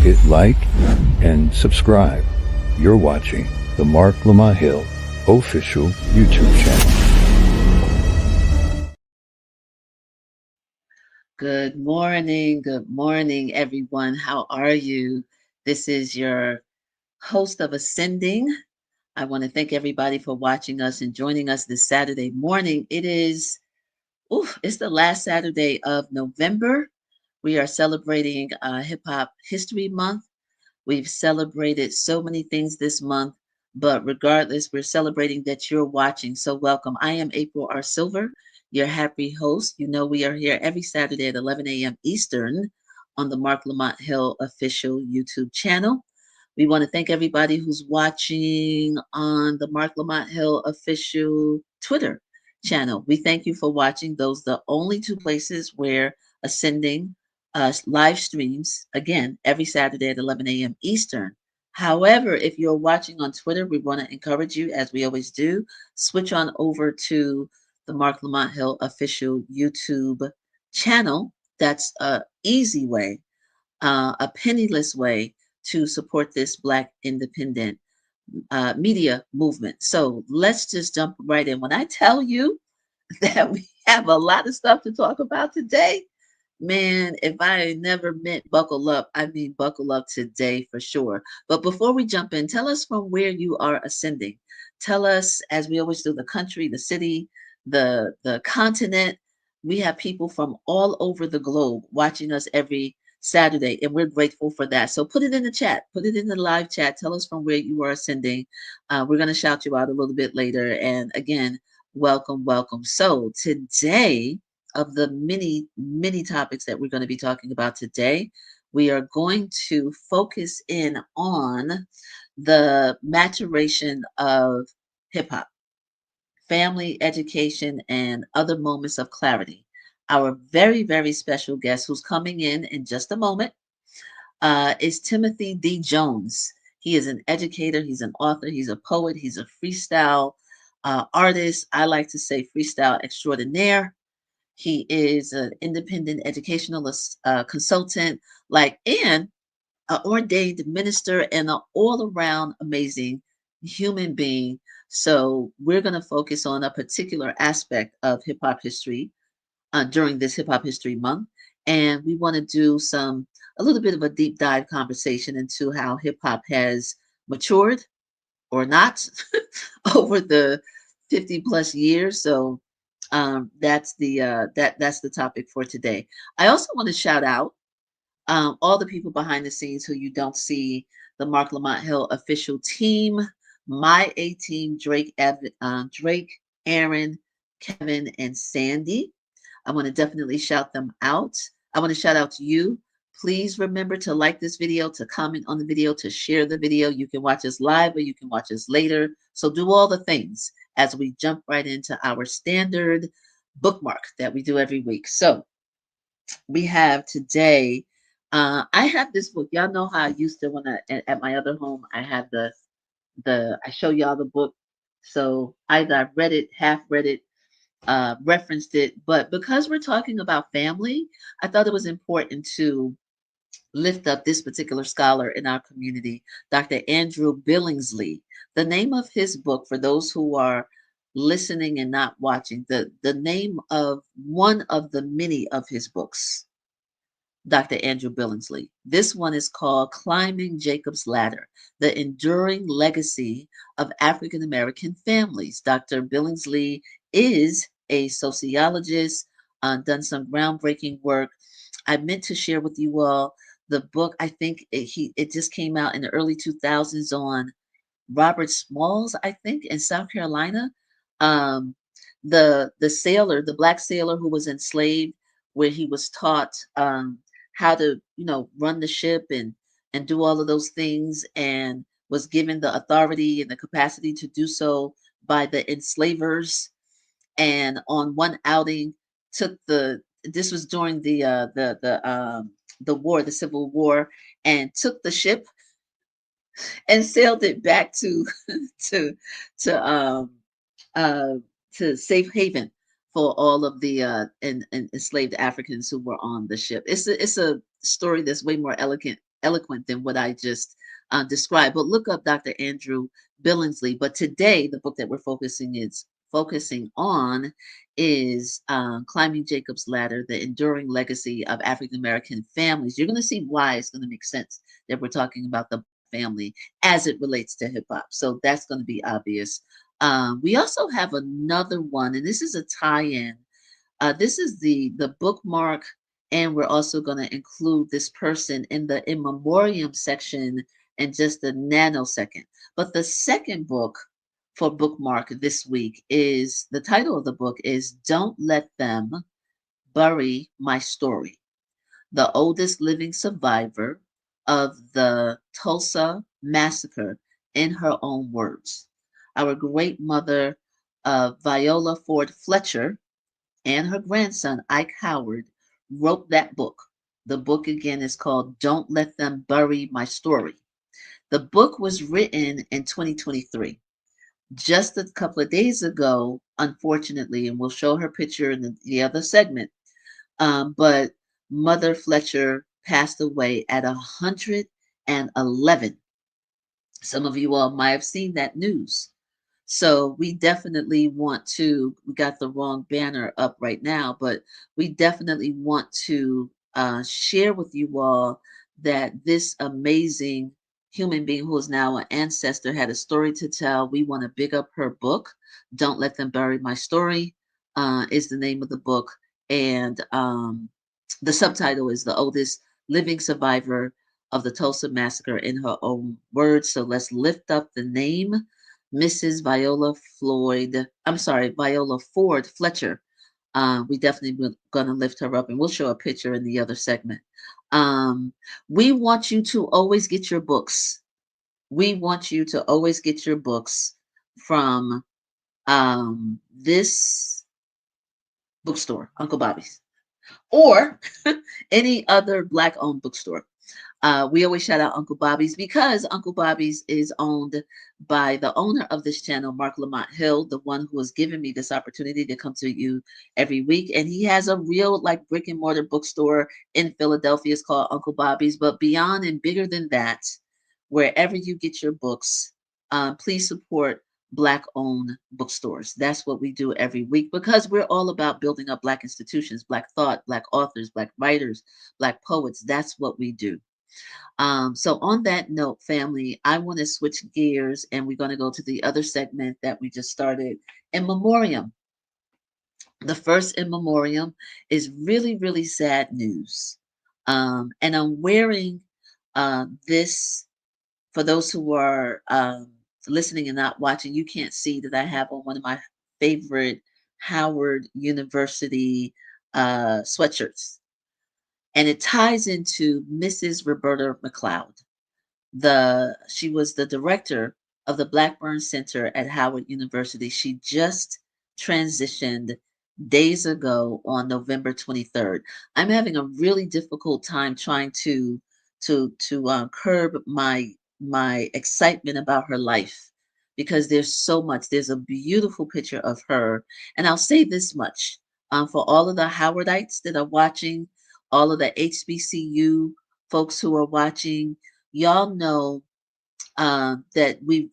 hit like, and subscribe. You're watching the Marc Lamont Hill official YouTube channel. Good morning, everyone. How are you? This is your host of Ascending. I want to thank everybody for watching us and joining us this Saturday morning. It's the last Saturday of November. We are celebrating Hip Hop History Month. We've celebrated so many things this month, but regardless, we're celebrating that you're watching. So welcome. I am April R. Silver, your happy host. You know, we are here every Saturday at 11 a.m. Eastern on the Marc Lamont Hill official YouTube channel. We want to thank everybody who's watching on the Marc Lamont Hill official Twitter channel. We thank you for watching. Those are the only two places where Ascending live streams again every Saturday at 11 a.m. Eastern. However, if you're watching on Twitter, we want to encourage you, as we always do, switch on over to the Marc Lamont Hill official YouTube channel. That's a easy way, a penniless way to support this Black independent media movement. So let's just jump right in. When I tell you that we have a lot of stuff to talk about today, man, if I never meant buckle up, I mean buckle up today for sure. But before we jump in, tell us from where you are ascending. Tell us, as we always do, the country, the city, the continent. We have people from all over the globe watching us every Saturday, and we're grateful for that. So put it in the chat, put it in the live chat. Tell us from where you are ascending. We're going to shout you out a little bit later. And again, welcome, welcome. So today, of the many topics that we're going to be talking about today, we are going to focus in on the maturation of hip hop, family education, and other moments of clarity. Our very special guest, who's coming in just a moment, is Timothy D. Jones. He is an educator, he's an author, he's a poet, he's a freestyle artist. I like to say freestyle extraordinaire. He is an independent educational consultant, and an ordained minister and an all-around amazing human being. So we're going to focus on a particular aspect of hip hop history during this Hip Hop History Month, and we want to do a little bit of a deep dive conversation into how hip hop has matured or not over the 50 plus years. So that's the topic for today. I also want to shout out all the people behind the scenes who you don't see: the Marc Lamont Hill official team, my A team, Drake, Aaron, Kevin, and Sandy. I want to definitely shout them out. I want to shout out to you. Please remember to like this video, to comment on the video, to share the video. You can watch us live or you can watch us later. So do all the things as we jump right into our standard bookmark that we do every week. So we have today, I have this book. Y'all know how I used to, when at my other home, I have I show y'all the book. So either I've read it, half read it, referenced it, but because we're talking about family, I thought it was important to lift up this particular scholar in our community, Dr. Andrew Billingsley. The name of his book, for those who are listening and not watching, the name of one of the many of his books, Dr. Andrew Billingsley. This one is called Climbing Jacob's Ladder: The Enduring Legacy of African American Families. Dr. Billingsley is a sociologist, done some groundbreaking work. I meant to share with you all the book. I think it just came out in the early 2000s on Robert Smalls, I think, in South Carolina. Um, the black sailor who was enslaved, where he was taught how to, run the ship and do all of those things, and was given the authority and the capacity to do so by the enslavers. And on one outing, this was during the war, the Civil War, and took the ship and sailed it back to to to um uh to safe haven for all of the and enslaved Africans who were on the ship. It's a story that's way more elegant eloquent than what I just described. But look up Dr. Andrew Billingsley. But today, the book that we're focusing on is Climbing Jacob's Ladder: The Enduring Legacy of African American Families. You're going to see why it's going to make sense that we're talking about the Black family as it relates to hip hop. So that's going to be obvious. We also have another one, and this is a tie-in. This is the bookmark, and we're also going to include this person in the in memoriam section in just a nanosecond. But the second book for bookmark this week is the title of the book is "Don't Let Them Bury My Story." The oldest living survivor of the Tulsa massacre, in her own words. Our great mother, Viola Ford Fletcher, and her grandson, Ike Howard, wrote that book. The book again is called Don't Let Them Bury My Story. The book was written in 2023. Just a couple of days ago, unfortunately, and we'll show her picture in the other segment, but Mother Fletcher passed away at 111. Some of you all might have seen that news. So we definitely want to, we got the wrong banner up right now, but we definitely want to share with you all that this amazing human being who is now an ancestor had a story to tell. We want to big up her book. Don't Let Them Bury My Story is the name of the book. And the subtitle is The Oldest Living Survivor of the Tulsa Massacre, in her own words. So let's lift up the name Mrs. Viola Ford Fletcher. We definitely going to lift her up, and we'll show a picture in the other segment. We want you to always get your books. We want you to always get your books from this bookstore, Uncle Bobby's, or any other Black-owned bookstore. We always shout out Uncle Bobby's because Uncle Bobby's is owned by the owner of this channel, Marc Lamont Hill, the one who has given me this opportunity to come to you every week. And he has a real like brick and mortar bookstore in Philadelphia. It's called Uncle Bobby's. But beyond and bigger than that, wherever you get your books, please support Black owned bookstores. That's what we do every week because we're all about building up Black institutions, Black thought, Black authors, Black writers, Black poets. That's what we do. So on that note, family, I want to switch gears and we're going to go to the other segment that we just started, in memoriam. The first in memoriam is really, really sad news. And I'm wearing this, for those who are listening and not watching, you can't see that I have on one of my favorite Howard University sweatshirts. And it ties into Mrs. Roberta McLeod. She was the director of the Blackburn Center at Howard University. She just transitioned days ago on November 23rd. I'm having a really difficult time trying to curb my excitement about her life because there's so much. There's a beautiful picture of her, and I'll say this much: for all of the Howardites that are watching, all of the HBCU folks who are watching, y'all know that we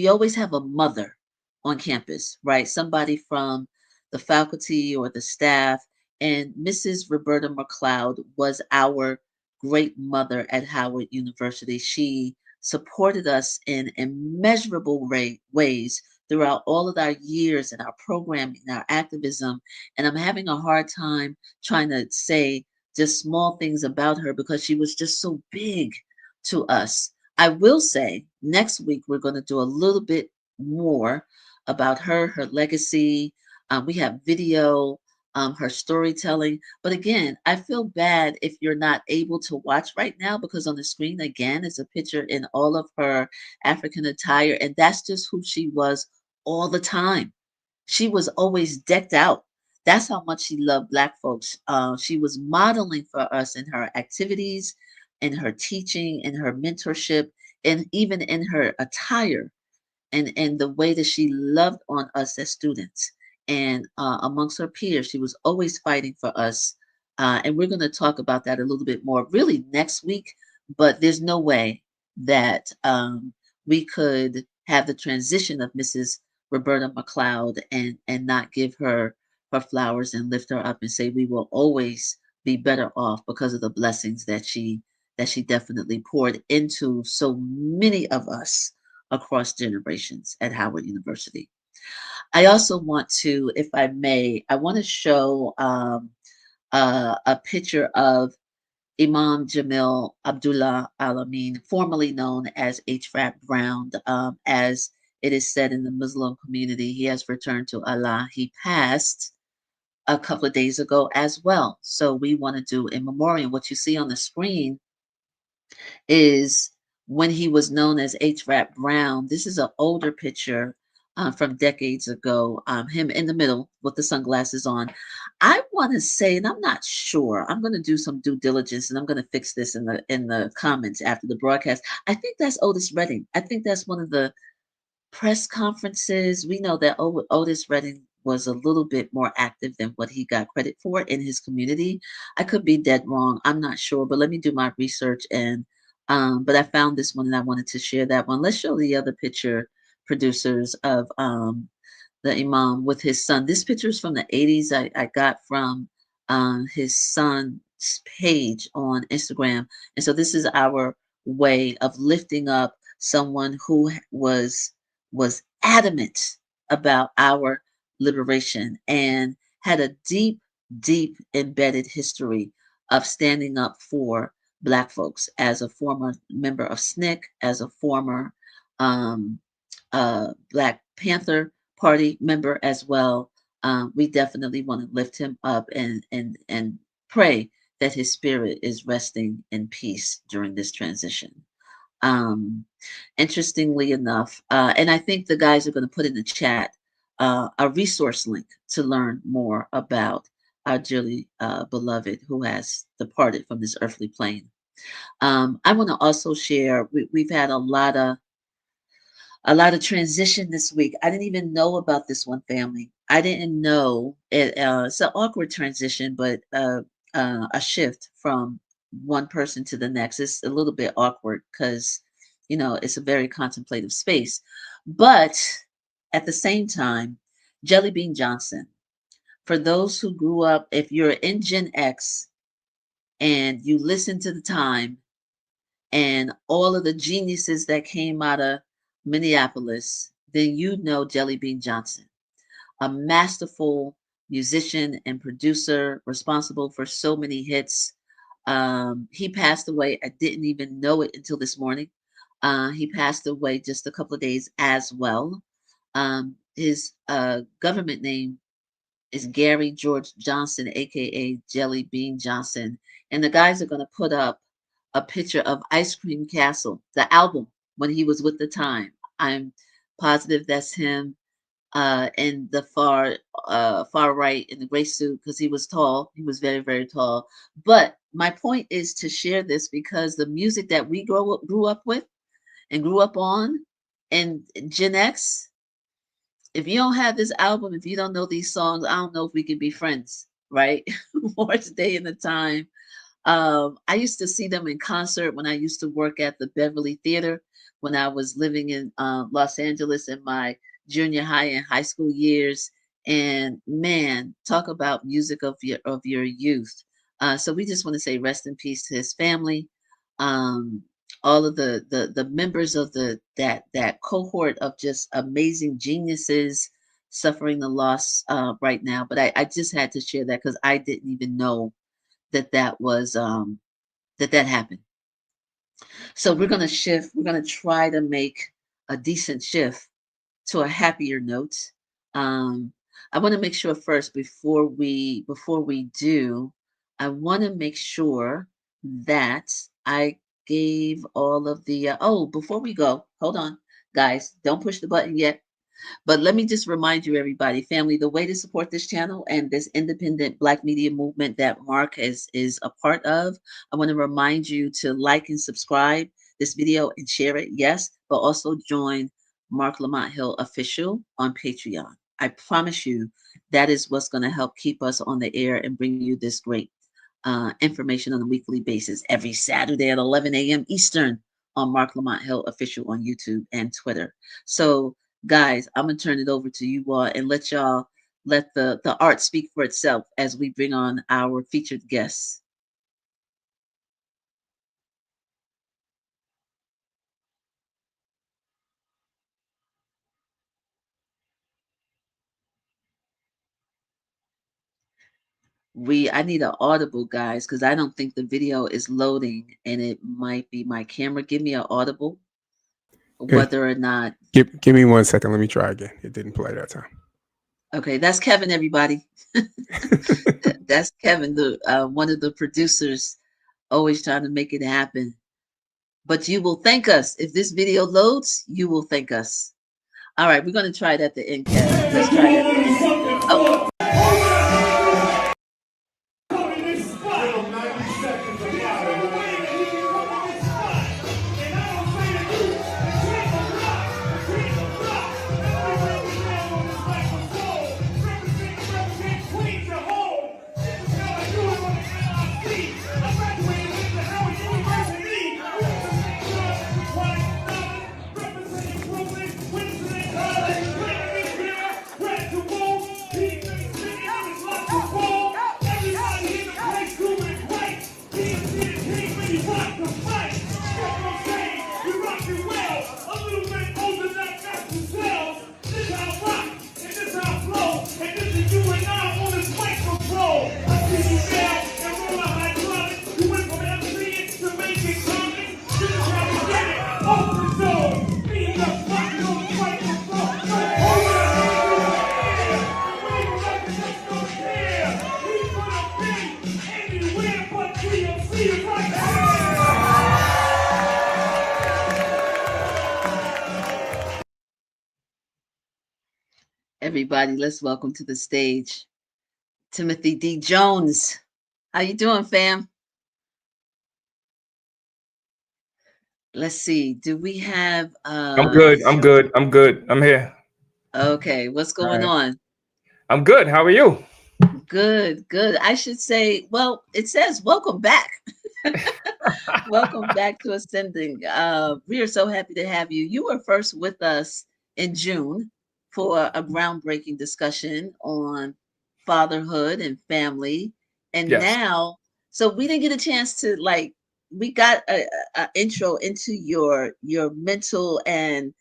always have a mother on campus, right? Somebody from the faculty or the staff. And Mrs. Roberta McLeod was our great mother at Howard University. She supported us in immeasurable ways throughout all of our years and our programming, our activism. And I'm having a hard time trying to say just small things about her because she was just so big to us. I will say next week we're going to do a little bit more about her, her legacy. We have video, her storytelling. But again, I feel bad if you're not able to watch right now because on the screen, again, is a picture in all of her African attire. And that's just who she was all the time. She was always decked out. That's how much she loved Black folks. She was modeling for us in her activities, in her teaching, in her mentorship, and even in her attire and the way that she loved on us as students. And amongst her peers, she was always fighting for us. And we're going to talk about that a little bit more really next week. but there's no way that we could have the transition of Mrs. Roberta McLeod and not give her her flowers and lift her up and say we will always be better off because of the blessings that she definitely poured into so many of us across generations at Howard University. I also want to, if I may, I want to show a picture of Imam Jamil Abdullah Alamin, formerly known as H. Brown, as it is said in the Muslim community, he has returned to Allah. He passed a couple of days ago as well. So we want to do in memoriam. What you see on the screen is when he was known as H. Brown. This is an older picture from decades ago. Him in the middle with the sunglasses on. I want to say, and I'm not sure. I'm going to do some due diligence, and I'm going to fix this in the comments after the broadcast. I think that's Otis Redding. I think that's one of the press conferences. We know that Otis Redding was a little bit more active than what he got credit for in his community. I could be dead wrong. I'm not sure, but let me do my research and but I found this one and I wanted to share that one. Let's show the other picture producers of the imam with his son. This picture is from the 80s. I got from his son's page on Instagram. And so this is our way of lifting up someone who was adamant about our liberation and had a deep, deep embedded history of standing up for Black folks as a former member of SNCC, as a former um, Black Panther Party member as well. We definitely want to lift him up and pray that his spirit is resting in peace during this transition. Um, Interestingly enough, and I think the guys are going to put in the chat a resource link to learn more about our dearly beloved who has departed from this earthly plane. I want to also share we've had a lot of transition this week. I didn't even know about this one family. I didn't know it. It's an awkward transition, but a shift from one person to the next. It's a little bit awkward because, you know, it's a very contemplative space. But at the same time, Jelly Bean Johnson, for those who grew up, if you're in Gen X and you listen to the time, and all of the geniuses that came out of Minneapolis, then you know Jelly Bean Johnson, a masterful musician and producer responsible for so many hits. He passed away. I didn't even know it until this morning. He passed away just a couple of days as well. His government name is Gary George Johnson, aka Jelly Bean Johnson. And the guys are going to put up a picture of Ice Cream Castle, the album when he was with the time. I'm positive that's him in the far right in the gray suit because he was tall. He was very, very tall. But my point is to share this because the music that we grew up with and grew up on and Gen X, if you don't have this album, if you don't know these songs, I don't know if we can be friends, right? More today in the time. I used to see them in concert when I used to work at the Beverly Theater when I was living in Los Angeles in my junior high and high school years. And man, talk about music of your youth. So we just want to say rest in peace to his family. Um, all of the members of that cohort of just amazing geniuses suffering the loss right now. But I just had to share that because I didn't even know that was that happened. So we're going to shift. We're going to try to make a decent shift to a happier note. Um, I want to make sure first before we do, I want to make sure that I gave all of the oh, before we go, hold on, guys, don't push the button yet. But let me just remind you, everybody, family, the way to support this channel and this independent Black media movement that Marc is a part of, I want to remind you to like and subscribe this video and share it, yes, but also join Marc Lamont Hill Official on Patreon. I promise you that is what's going to help keep us on the air and bring you this great information on a weekly basis every Saturday at 11 a.m. Eastern on Marc Lamont Hill Official on YouTube and Twitter. So, guys, I'm gonna turn it over to you all and let y'all let the art speak for itself as we bring on our featured guests. I need an audible, guys, because I don't think the video is loading and it might be my camera. Give me an audible, Hey, whether or not. give me 1 second. Let me try again. It didn't play that time. Okay, that's Kevin, everybody. That's Kevin, the one of the producers, always trying to make it happen. But you will thank us if this video loads. You will thank us. All right, we're going to try it at the end, Kevin. Let's try it at the end. Oh. Everybody, let's welcome to the stage Timothy D. Jones. How you doing, fam? Let's see. Do we have I'm good. I'm good. I'm good. I'm here. Okay, what's All going right. on? I'm good. How are you? Good, good. I should say, well, it says welcome back. Welcome back to Ascending. We are so happy to have you. You were first with us in June for a groundbreaking discussion on fatherhood and family. And Yes. now, so we didn't get a chance to we got a intro into your mental and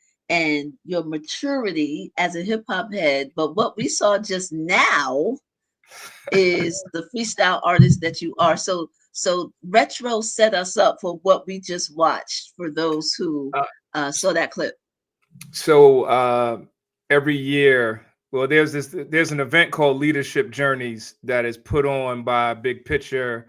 your maturity as a hip hop head. But what we saw just now is the freestyle artist that you are. So retro set us up for what we just watched for those who saw that clip. So every year, well, there's an event called Leadership Journeys that is put on by Big Picture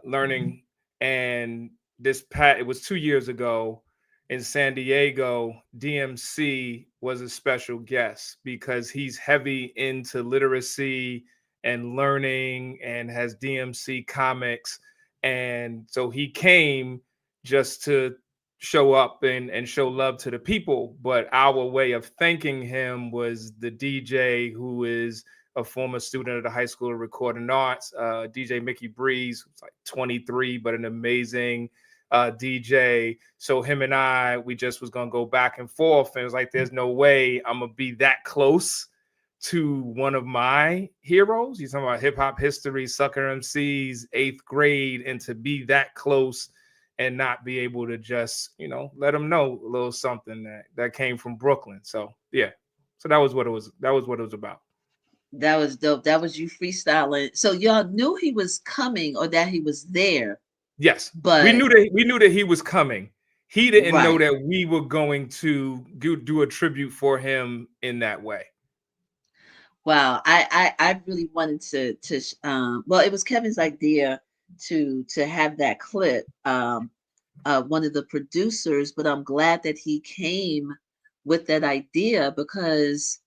Learning, and it was 2 years ago in San Diego. DMC was a special guest because he's heavy into literacy and learning and has DMC comics, and so he came just to show up and show love to the people. But our way of thanking him was the DJ, who is a former student of the High School of Recording Arts, DJ Mickey Breeze, who's like 23, but an amazing DJ. So him and we just was gonna go back and forth, and it was like, there's no way I'm gonna be that close to one of my heroes. You're talking about hip hop history, Sucker MCs, 8th grade, and to be that close and not be able to just, let them know a little something that came from Brooklyn. So yeah, so that was what it was. That was what it was about. That was dope. That was you freestyling. So y'all knew he was coming or that he was there. Yes, we but knew that he was coming. He didn't know right. that we were going to do a tribute for him in that way. Wow, I really wanted to well, it was Kevin's idea to have that clip. One of the producers, but I'm glad that he came with that idea because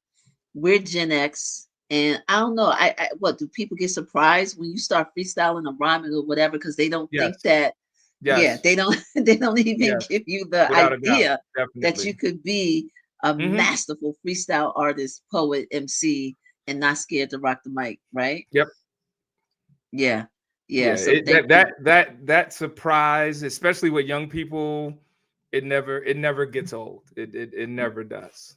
we're Gen X, and I don't know. What do people get surprised when you start freestyling or rhyming or whatever because they don't think Yes. that? Yeah, Yes. they don't. They don't even Yes. give you the Without a doubt. idea that Definitely. you could be a Mhm. masterful freestyle artist, poet, MC, and not scared to rock the mic, right? Yep. Yeah. Yeah. Yeah, So thank you. that surprise, especially with young people, it never gets old. It never does.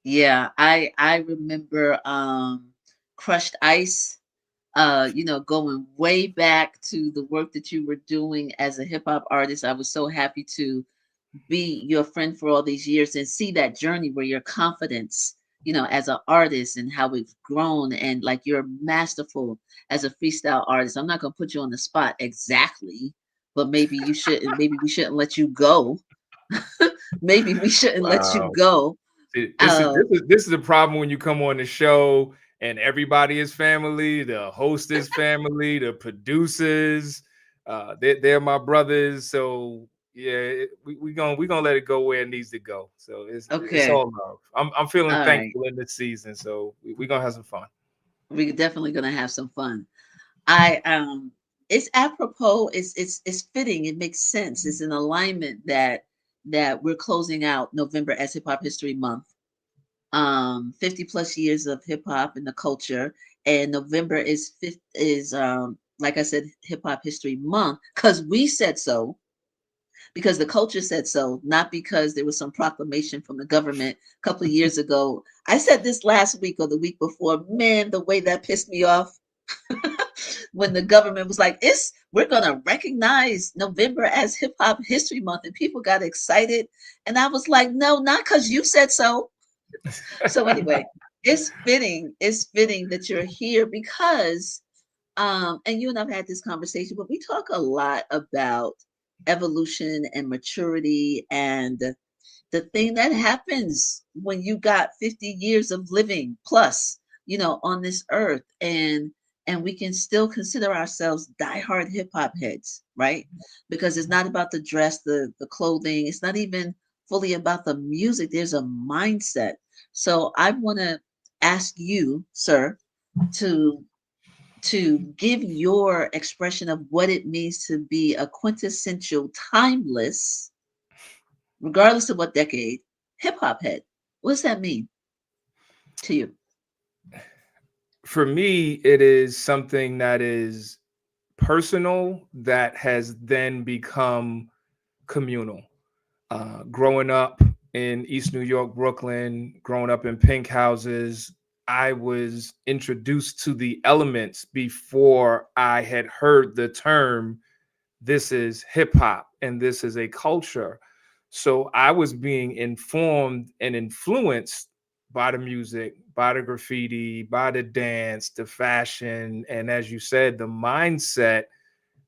Yeah, I remember Crushed Ice, going way back to the work that you were doing as a hip hop artist. I was so happy to be your friend for all these years and see that journey where your confidence, as an artist and how it's grown, and like you're masterful as a freestyle artist. I'm not going to put you on the spot exactly, but maybe we shouldn't let you go. Maybe we shouldn't let you Wow. go. This is Uh, this is this is the problem when you come on the show and everybody is family, the host is family, the producers, they're my brothers. So yeah, we gonna let it go where it needs to go. So it's okay. all love. I'm feeling All right. thankful in this season. So we gonna have some fun. We're definitely going to have some fun. I it's apropos, it's fitting, it makes sense, it's an alignment that we're closing out November as Hip Hop History Month. 50 plus years of hip hop and the culture, and November is like I said, Hip Hop History Month because we said so, because the culture said so, not because there was some proclamation from the government a couple of years ago. I said this last week or the week before, man, the way that pissed me off when the government was like, "It's we're gonna recognize November as Hip Hop History Month," and people got excited, and I was like, "No, not because you said so." So anyway, it's fitting that you're here because, and you and I've had this conversation, but we talk a lot about evolution and maturity and the thing that happens when you got 50 years of living plus, on this earth, and we can still consider ourselves diehard hip hop heads, right? Because it's not about the dress, the clothing, it's not even fully about the music. There's a mindset. So I want to ask you, sir, to give your expression of what it means to be a quintessential timeless, regardless of what decade, hip hop head. What does that mean to you? For me, it is something that is personal that has then become communal. Growing up in East New York, Brooklyn, growing up in pink houses, I was introduced to the elements before I had heard the term, this is hip hop and this is a culture. So I was being informed and influenced by the music, by the graffiti, by the dance, the fashion, and as you said, the mindset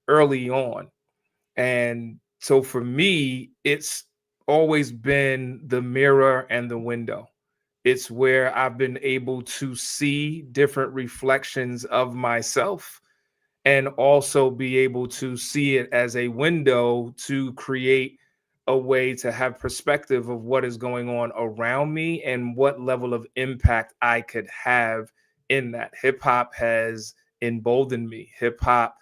early on. And so for me, it's always been the mirror and the window. It's where I've been able to see different reflections of myself and also be able to see it as a window to create a way to have perspective of what is going on around me and what level of impact I could have in that. Hip hop has emboldened me. Hip hop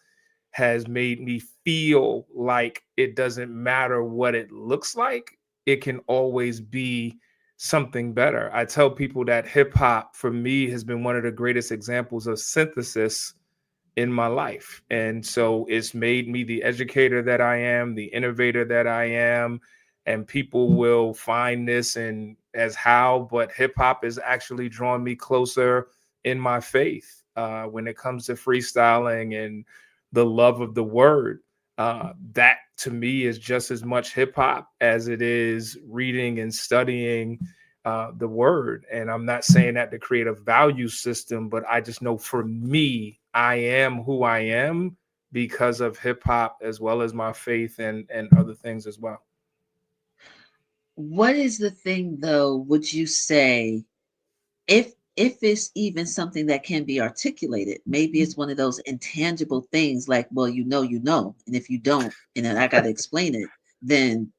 has made me feel like it doesn't matter what it looks like, it can always be something better. I tell people that hip hop for me has been one of the greatest examples of synthesis in my life. And so it's made me the educator that I am, the innovator that I am. And people will find this and as how, but hip hop is actually drawing me closer in my faith when it comes to freestyling and the love of the word. That to me is just as much hip hop as it is reading and studying the word. And I'm not saying that to create a value system, but I just know for me, I am who I am because of hip hop as well as my faith and other things as well. What is the thing though, would you say, if it's even something that can be articulated? Maybe it's one of those intangible things like, well, and if you don't, and then I got to explain it, then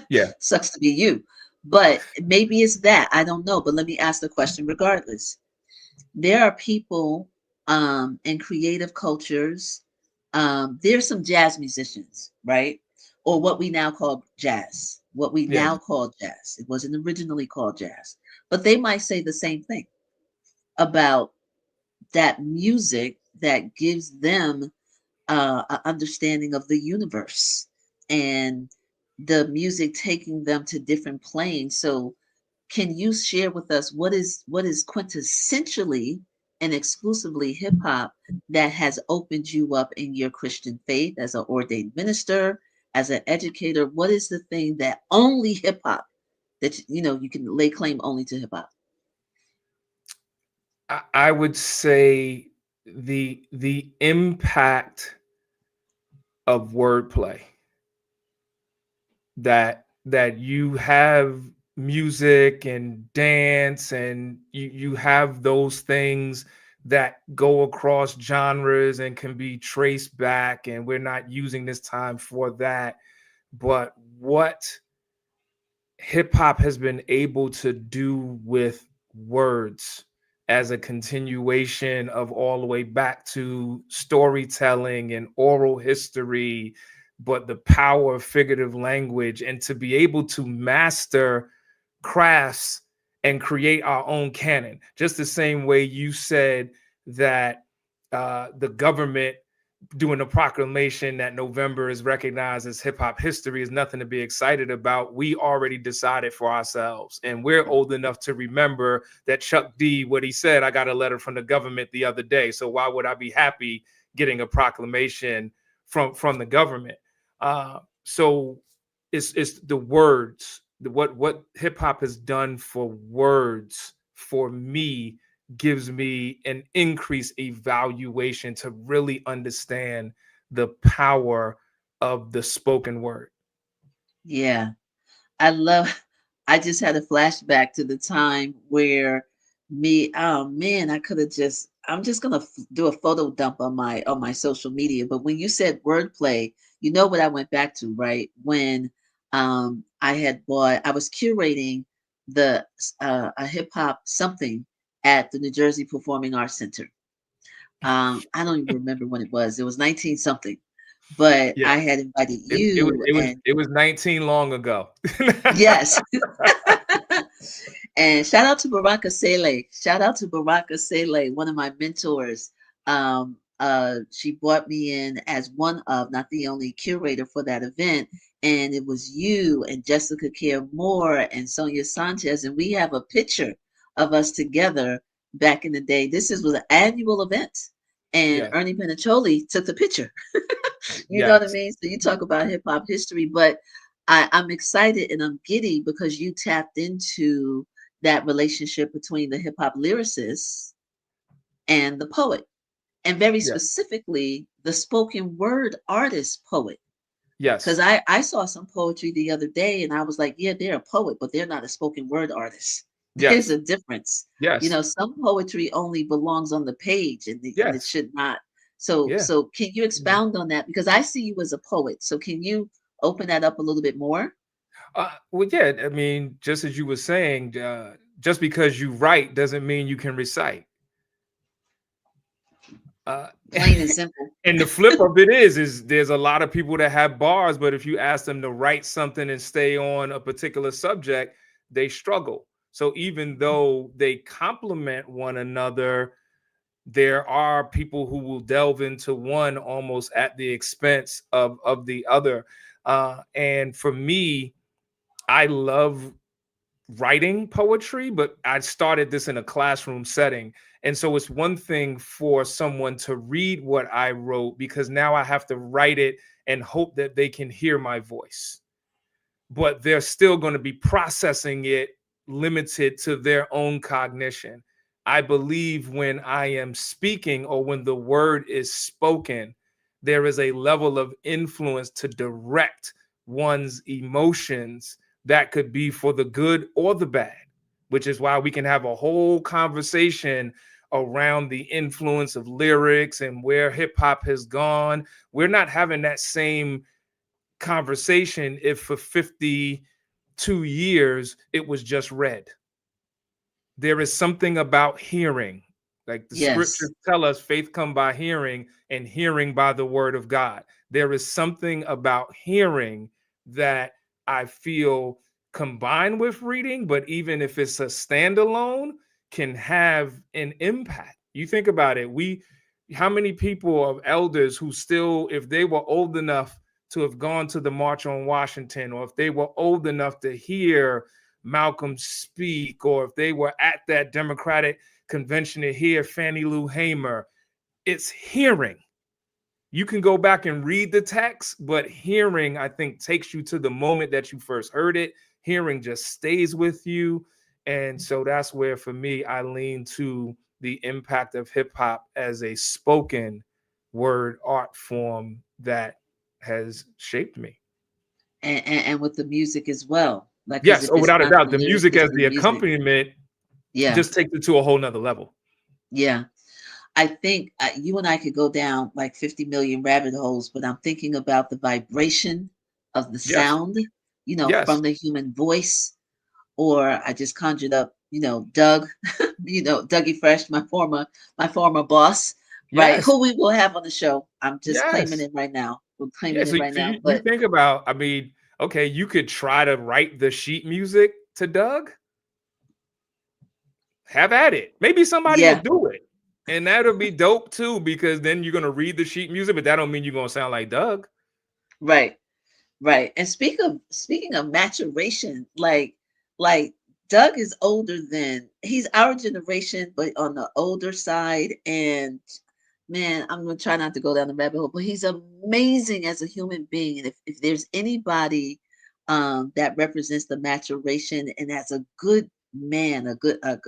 Yeah. sucks to be you. But maybe it's that. I don't know. But let me ask the question regardless. There are people in creative cultures. There's some jazz musicians, right? Or what we now call jazz. What we Yeah. now call jazz. It wasn't originally called jazz. But they might say the same thing about that music that gives them an understanding of the universe, and the music taking them to different planes. So can you share with us what is quintessentially and exclusively hip hop that has opened you up in your Christian faith as an ordained minister, as an educator? What is the thing that only hip hop, that you can lay claim only to hip hop? I would say the impact of wordplay, that you have music and dance, and you have those things that go across genres and can be traced back, and we're not using this time for that. But what hip hop has been able to do with words as a continuation of all the way back to storytelling and oral history, but the power of figurative language, and to be able to master crafts and create our own canon, just the same way you said that the government doing a proclamation that November is recognized as hip hop history is nothing to be excited about. We already decided for ourselves, and we're old enough to remember that Chuck D, what he said, I got a letter from the government the other day. So why would I be happy getting a proclamation from the government? So it's the words, what hip hop has done for words for me gives me an increased evaluation to really understand the power of the spoken word. Yeah. I just had a flashback to the time where oh man, I'm just gonna do a photo dump on my social media. But when you said wordplay, you know what I went back to, right? When I was curating a hip hop something at the New Jersey Performing Arts Center. I don't even remember when it was. It was 19 something, but Yeah, I had invited it, it, was- you, it was and it was 19 long ago. yes. And shout out to Baraka Sele. Shout out to Baraka Sele, one of my mentors. She brought me in as one of, not the only curator for that event. And it was you and Jessica Care Moore and Sonia Sanchez. And we have a picture of us together back in the day. Was an annual event. And Yes, Ernie Pinacholi took the picture. You know what I yes, mean? So you talk about hip hop history, but I'm excited and I'm giddy because you tapped into that relationship between the hip hop lyricist and the poet, and very yes, specifically the spoken word artist poet. Because yes, I saw some poetry the other day and I was like, yeah, they're a poet, but they're not a spoken word artist. There's yes, a difference. yes, Some poetry only belongs on the page, and it yes, should not. So yeah. so can you expound on that? Because I see you as a poet. So can you open that up a little bit more? Well, yeah. I mean, just as you were saying, just because you write doesn't mean you can recite. Uh, Plain and simple. And the flip of it is there's a lot of people that have bars, but if you ask them to write something and stay on a particular subject, they struggle. So even though they complement one another, there are people who will delve into one almost at the expense of the other. And for me, I love writing poetry, but I started this in a classroom setting. And so it's one thing for someone to read what I wrote, because now I have to write it and hope that they can hear my voice. But they're still going to be processing it limited to their own cognition. I believe when I am speaking, or when the word is spoken, there is a level of influence to direct one's emotions that could be for the good or the bad, which is why we can have a whole conversation around the influence of lyrics and where hip hop has gone. We're not having that same conversation if for 52 years it was just read. There is something about hearing, like the Yes. scriptures tell us, faith come by hearing, and hearing by the word of God. There is something about hearing that I feel combined with reading, but even if it's a standalone, can have an impact. You think about it, How many people of elders who still, if they were old enough to have gone to the March on Washington, or if they were old enough to hear Malcolm speak, or if they were at that Democratic convention to hear Fannie Lou Hamer, it's hearing. You can go back and read the text, but hearing, I think, takes you to the moment that you first heard it. Hearing just stays with you. And so that's where, for me, I lean to the impact of hip hop as a spoken word art form that has shaped me. And with the music as well. Like, because Yes, if oh, it's without a not doubt, the the lyrics, music it's as the the music. accompaniment Yeah, just takes it to a whole nother level. yeah. I think you and I could go down like 50 million rabbit holes, but I'm thinking about the vibration of the Yes, sound, you know, yes, from the human voice. Or I just conjured up, you know, Doug, you know, Dougie Fresh, my former boss, right? yes, Who we will have on the show. I'm just claiming yes. it right now. We're Yeah, claiming so, it right so now. you But think about, I mean, okay, you could try to write the sheet music to Doug. Have at it. Maybe somebody will yeah, do it. And that'll be dope too, because then you're gonna read the sheet music, but that don't mean you're gonna sound like Doug. right. Right. And speaking of maturation, like Doug is older than he's our generation, but on the older side. And man, I'm gonna try not to go down the rabbit hole, but he's amazing as a human being. And if there's anybody that represents the maturation and as a good man,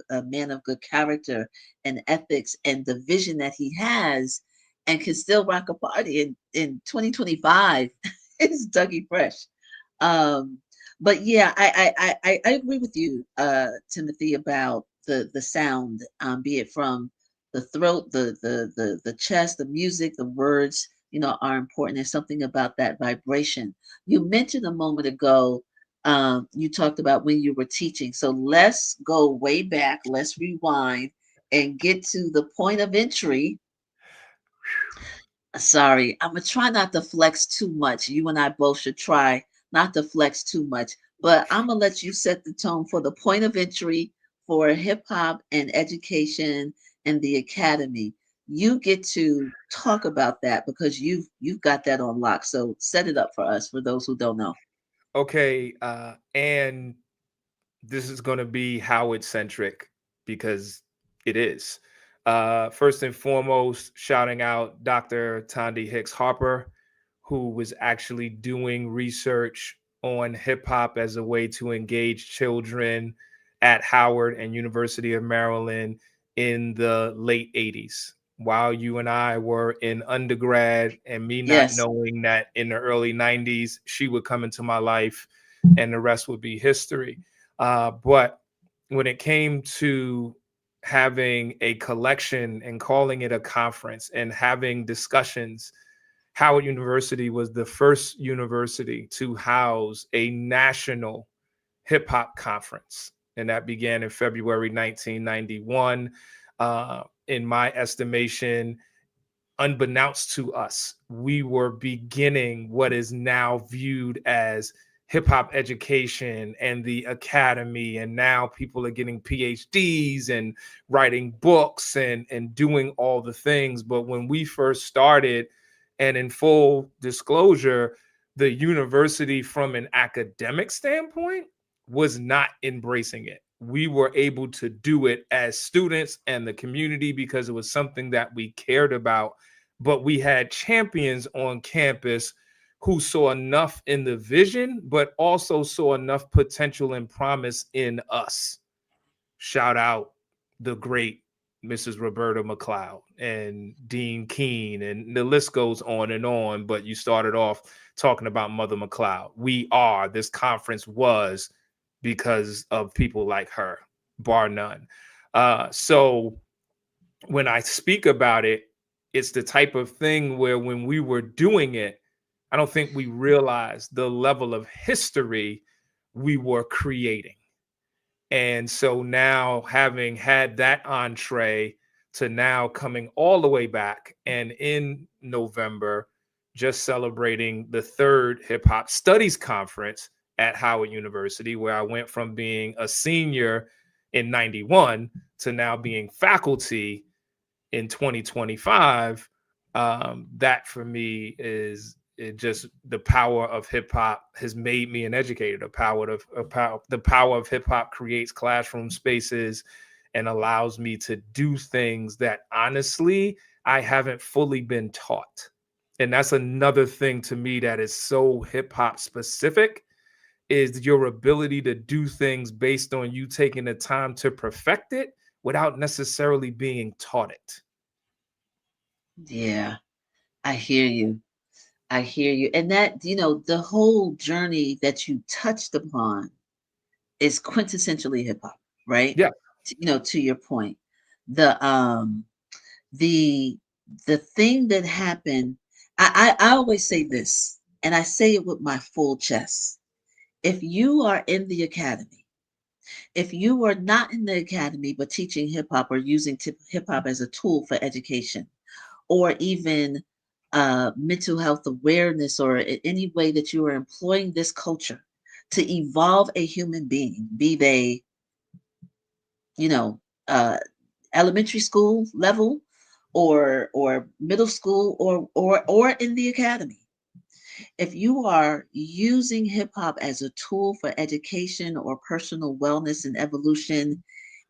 a man of good character and ethics and the vision that he has and can still rock a party in 2025 is Dougie Fresh. Um, but yeah, I agree with you, Timothy, about the sound, be it from the throat, the chest, the music, the words, you know, are important. There's something about that vibration. You mentioned a moment ago, you talked about when you were teaching. So let's go way back, let's rewind and get to the point of entry. Sorry, I'm gonna try not to flex too much. You and I both should try not to flex too much, but I'm gonna let you set the tone for the point of entry for hip hop and education and the academy. You get to talk about that because you've got that on lock. So set it up for us for those who don't know. Okay, and this is gonna be Howard centric because it is. First and foremost, shouting out Dr. Tandy Hicks Harper, who was actually doing research on hip hop as a way to engage children at Howard and University of Maryland in the late 80s. While you and I were in undergrad, and me not Yes, knowing that in the early 90s, she would come into my life and the rest would be history. But when it came to having a collection and calling it a conference and having discussions, Howard University was the first university to house a national hip hop conference. And that began in February 1991. In my estimation, unbeknownst to us, we were beginning what is now viewed as hip hop education and the academy. And now people are getting PhDs and writing books and doing all the things. But when we first started, and in full disclosure, the university from an academic standpoint was not embracing it. We were able to do it as students and the community because it was something that we cared about. But we had champions on campus who saw enough in the vision, but also saw enough potential and promise in us. Shout out the great Mrs. Roberta McLeod and Dean Keene, and the list goes on. But you started off talking about Mother McLeod. This conference was because of people like her, bar none. So when I speak about it, it's the type of thing where when we were doing it, I don't think we realized the level of history we were creating. And so now, having had that entree to now coming all the way back, and in November, just celebrating the third hip hop studies conference at Howard University, where I went from being a senior in 91 to now being faculty. in 2025, that for me is it just the power of hip hop has made me an educator. The power of hip hop creates classroom spaces and allows me to do things that honestly I haven't fully been taught. And that's another thing to me that is so hip hop specific, is your ability to do things based on you taking the time to perfect it without necessarily being taught it. Yeah, I hear you. I hear you. And that, the whole journey that you touched upon is quintessentially hip hop, right? Yeah. To your point. The the the thing that happened, I always say this, and I say it with my full chest. If you are in the academy, if you are not in the academy but teaching hip hop or using hip hop as a tool for education, or even mental health awareness, or any way that you are employing this culture to evolve a human being, be they, you know, uh, elementary school level, or middle school, or in the academy. If you are using hip hop as a tool for education or personal wellness and evolution,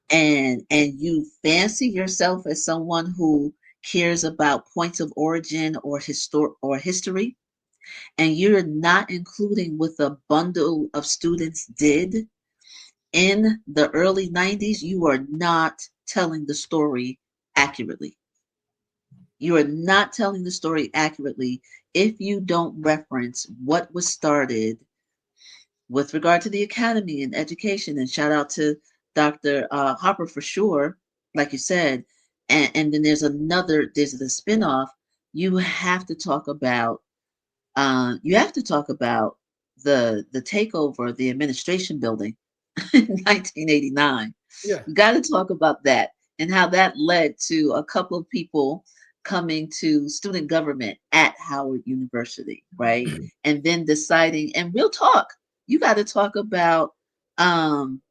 and you fancy yourself as someone who cares about points of origin or history, and you're not including what a bundle of students did in the early 90s, you are not telling the story accurately. You are not telling the story accurately if you don't reference what was started with regard to the academy and education. And shout out to Dr. Harper for sure, like you said. And then there's the spinoff. You have to talk about the takeover of the administration building in 1989. Yeah. You got to talk about that and how that led to a couple of people coming to student government at Howard University, right? And then deciding, and real talk, you got to talk about um,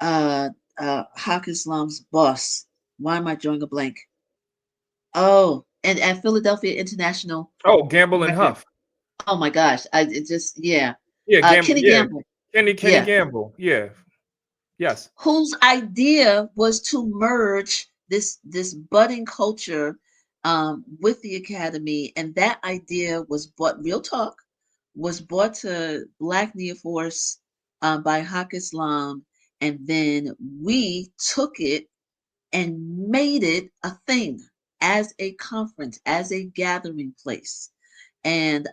Haq Islam's boss. Why am I drawing a blank? Oh, and at Philadelphia International Oh, Gamble and Record. Huff. Oh my gosh, yeah. Yeah, Gamble. Kenny Yeah, Gamble. Kenny Yeah. Gamble. Yeah. Yes. Whose idea was to merge this budding culture with the academy, and that idea was brought, real talk, was brought to Black Neoforce by Haq Islam, and then we took it and made it a thing as a conference, as a gathering place. And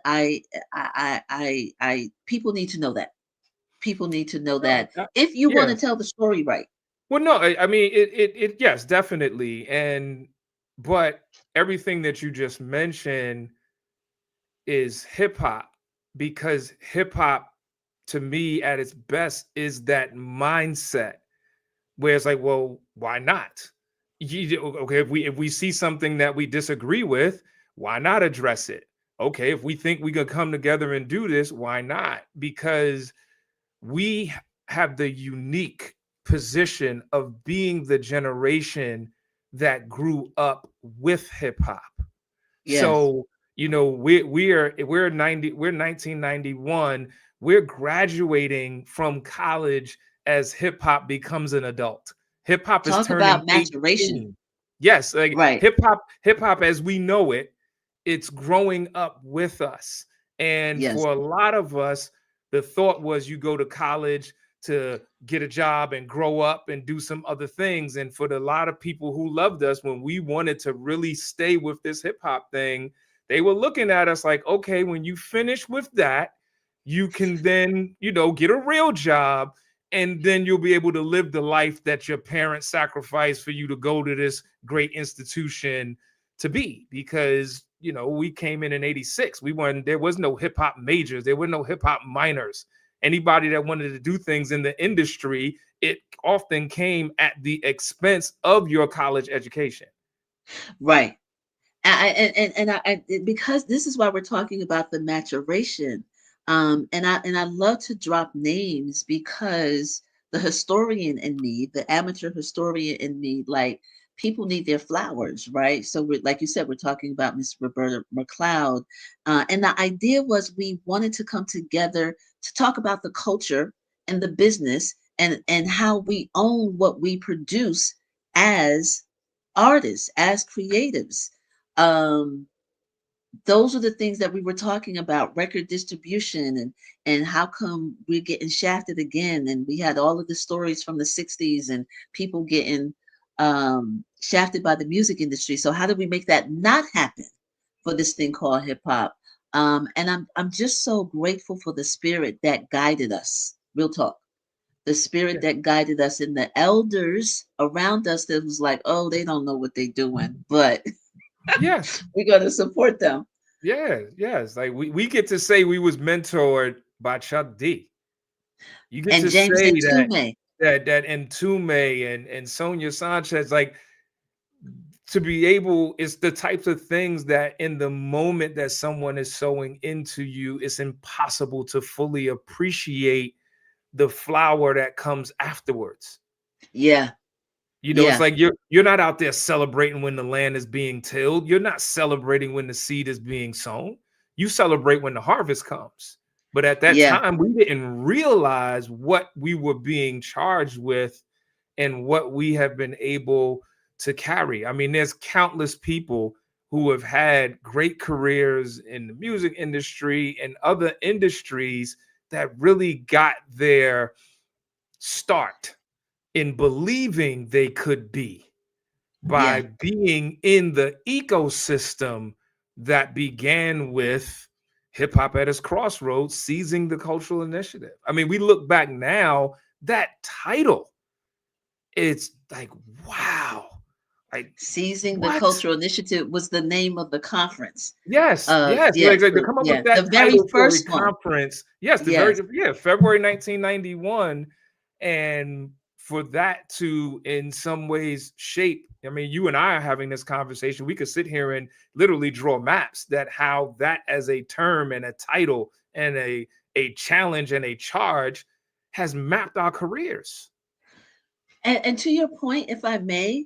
people need to know that. People need to know No, that if you want yeah. to tell the story right. Well, no, I mean, yes, definitely. But everything that you just mentioned is hip hop, because hip hop, to me, at its best, is that mindset where it's like, well, why not? Okay, if we see something that we disagree with, why not address it? Okay, if we think we could come together and do this, why not? Because we have the unique position of being the generation that grew up with hip hop. Yes. So, we're 1991, we're graduating from college as hip hop becomes an adult. Hip hop is Talk turning about maturation. 18. Yes, like Right. hip hop as we know it, it's growing up with us. And Yes. for a lot of us, the thought was you go to college to get a job and grow up and do some other things. And for a lot of people who loved us, when we wanted to really stay with this hip hop thing, they were looking at us like, okay, when you finish with that, you can then, get a real job, and then you'll be able to live the life that your parents sacrificed for you to go to this great institution to be. Because we came in 86. There was no hip hop majors, there were no hip hop minors. Anybody that wanted to do things in the industry, it often came at the expense of your college education. Right. Because this is why we're talking about the maturation. And I love to drop names, because the historian in me, the amateur historian in me, like people need their flowers, right? So we're, like you said, we're talking about Miss Roberta McLeod. And the idea was we wanted to come together to talk about the culture and the business and how we own what we produce as artists, as creatives. Um, those are the things that we were talking about, record distribution and how come we're getting shafted again. And we had all of the stories from the 60s and people getting shafted by the music industry. So how do we make that not happen for this thing called hip hop? And I'm just so grateful for the spirit that guided us. Real talk. The spirit that guided us and the elders around us that was like, oh, they don't know what they're doing, but Yes. we're going to support them. Yes. Like we get to say we was mentored by Chuck D. You get And to James say that Ntume. that Entume and Sonia Sanchez, like, to be able, it's the types of things that in the moment that someone is sowing into you, it's impossible to fully appreciate the flower that comes afterwards. Yeah. You know, it's Yeah. like you're not out there celebrating when the land is being tilled. You're not celebrating when the seed is being sown. You celebrate when the harvest comes. But at that Yeah. time, we didn't realize what we were being charged with and what we have been able to carry. I mean, there's countless people who have had great careers in the music industry and other industries that really got their start in believing they could be by Yeah. being in the ecosystem that began with hip hop at its crossroads, seizing the cultural initiative. I mean, we look back now, that title, it's like, wow. Like, Seizing the what? Cultural Initiative was the name of the conference. Yes. Yeah. Like, to come up with The that very title for a first one. conference. Yes, Yes. February 1991. And for that to, in some ways, shape. I mean, you and I are having this conversation. We could sit here and literally draw maps that how that as a term and a title and a challenge and a charge has mapped our careers. And to your point, if I may,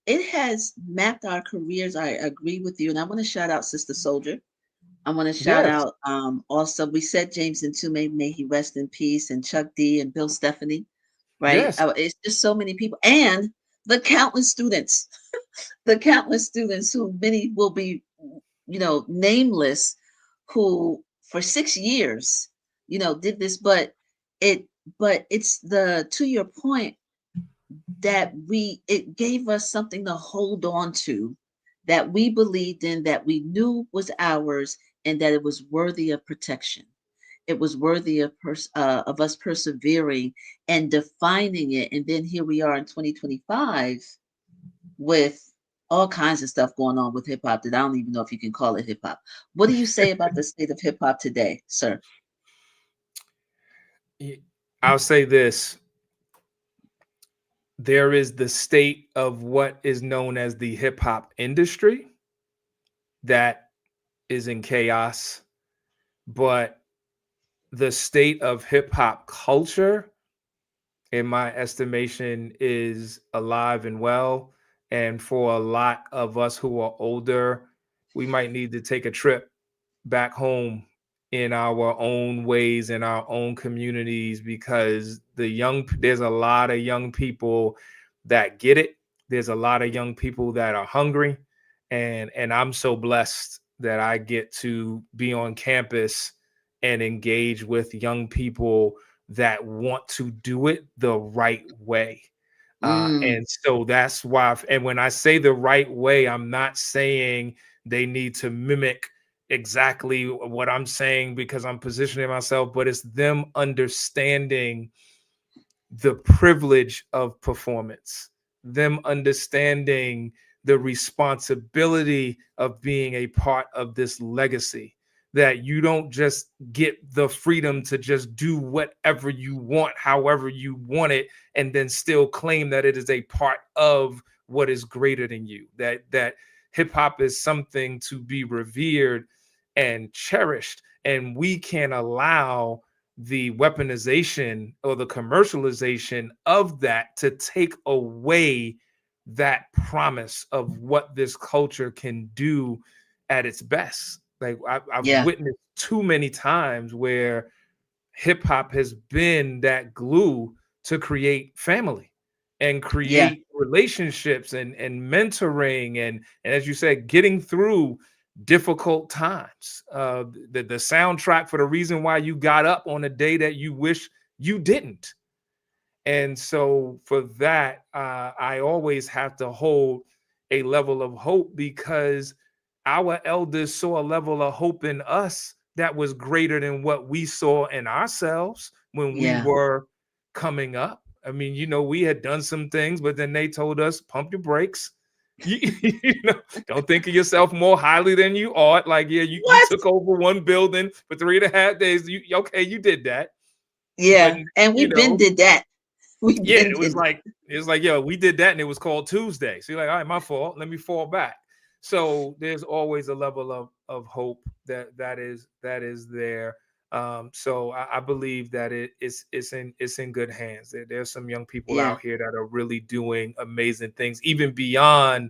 it has mapped our careers. I agree with you. And I want to shout out Sister Soldier. I want to shout Yes. out also, we said James Ntume, may he rest in peace, and Chuck D and Bill Stephanie, right? Yes. It's just so many people. And the countless students, the countless students who many will be, nameless, who for 6 years, did this, but it's the, to your point, that it gave us something to hold on to, that we believed in, that we knew was ours, and that it was worthy of protection. It was worthy of us persevering and defining it. And then here we are in 2025 with all kinds of stuff going on with hip hop that I don't even know if you can call it hip hop. What do you say about the state of hip hop today, sir? I'll say this. There is the state of what is known as the hip hop industry that is in chaos, but the state of hip hop culture, in my estimation, is alive and well. And for a lot of us who are older, we might need to take a trip back home in our own ways, in our own communities, because there's a lot of young people that get it. There's a lot of young people that are hungry. And I'm so blessed that I get to be on campus and engage with young people that want to do it the right way. And so that's why, and when I say the right way, I'm not saying they need to mimic exactly what I'm saying because I'm positioning myself, but it's them understanding the privilege of performance, them understanding the responsibility of being a part of this legacy, that you don't just get the freedom to just do whatever you want, however you want it, and then still claim that it is a part of what is greater than you, that hip hop is something to be revered and cherished. And we can't allow the weaponization or the commercialization of that to take away that promise of what this culture can do at its best. Like I've Yeah. witnessed too many times where hip hop has been that glue to create family and Yeah. create relationships and mentoring and as you said, getting through difficult times. The soundtrack for the reason why you got up on a day that you wish you didn't. And so for that, I always have to hold a level of hope because our elders saw a level of hope in us that was greater than what we saw in ourselves when we Yeah. were coming up. I mean, we had done some things, but then they told us, pump your brakes. Don't think of yourself more highly than you ought. Like, yeah, you What? took over one building for 3.5 days. You did that. Yeah. But, And we been did that. We yeah, been it was did that. like, yo, we did that and it was called Tuesday. So you're like, all right, my fault. Let me fall back. So there's always a level of hope that is there. So I believe that it's in good hands. There's some young people Yeah. out here that are really doing amazing things, even beyond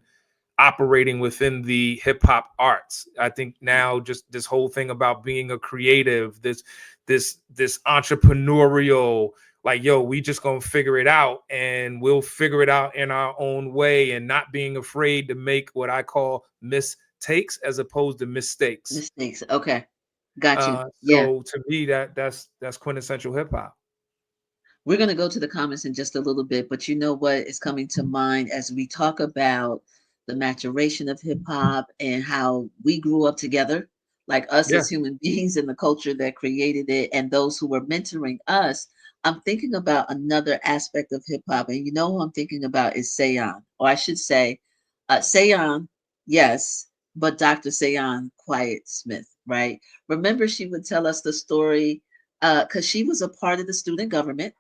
operating within the hip hop arts. I think now just this whole thing about being a creative, this entrepreneurial, like, yo, we just gonna figure it out and we'll figure it out in our own way and not being afraid to make what I call mistakes as opposed to mistakes. Mistakes. Okay. Got you. Yeah. So to me, that's quintessential hip hop. We're going to go to the comments in just a little bit, but you know what is coming to mind as we talk about the maturation of hip hop and how we grew up together, like us Yeah. as human beings in the culture that created it and those who were mentoring us. I'm thinking about another aspect of hip hop, and who I'm thinking about is Sayon, or I should say, Sayon, yes, but Dr. Sayon Quiet Smith, right? Remember, she would tell us the story because she was a part of the student government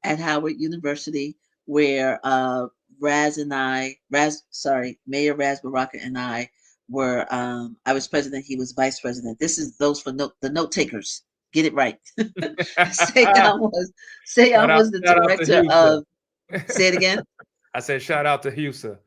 at Howard University, where Mayor Raz Baraka and I were. I was president; he was vice president. This is those for the note takers. Get it right. Sayon was the Shout out to director Husa. of. Say it again. I said shout out to Husa.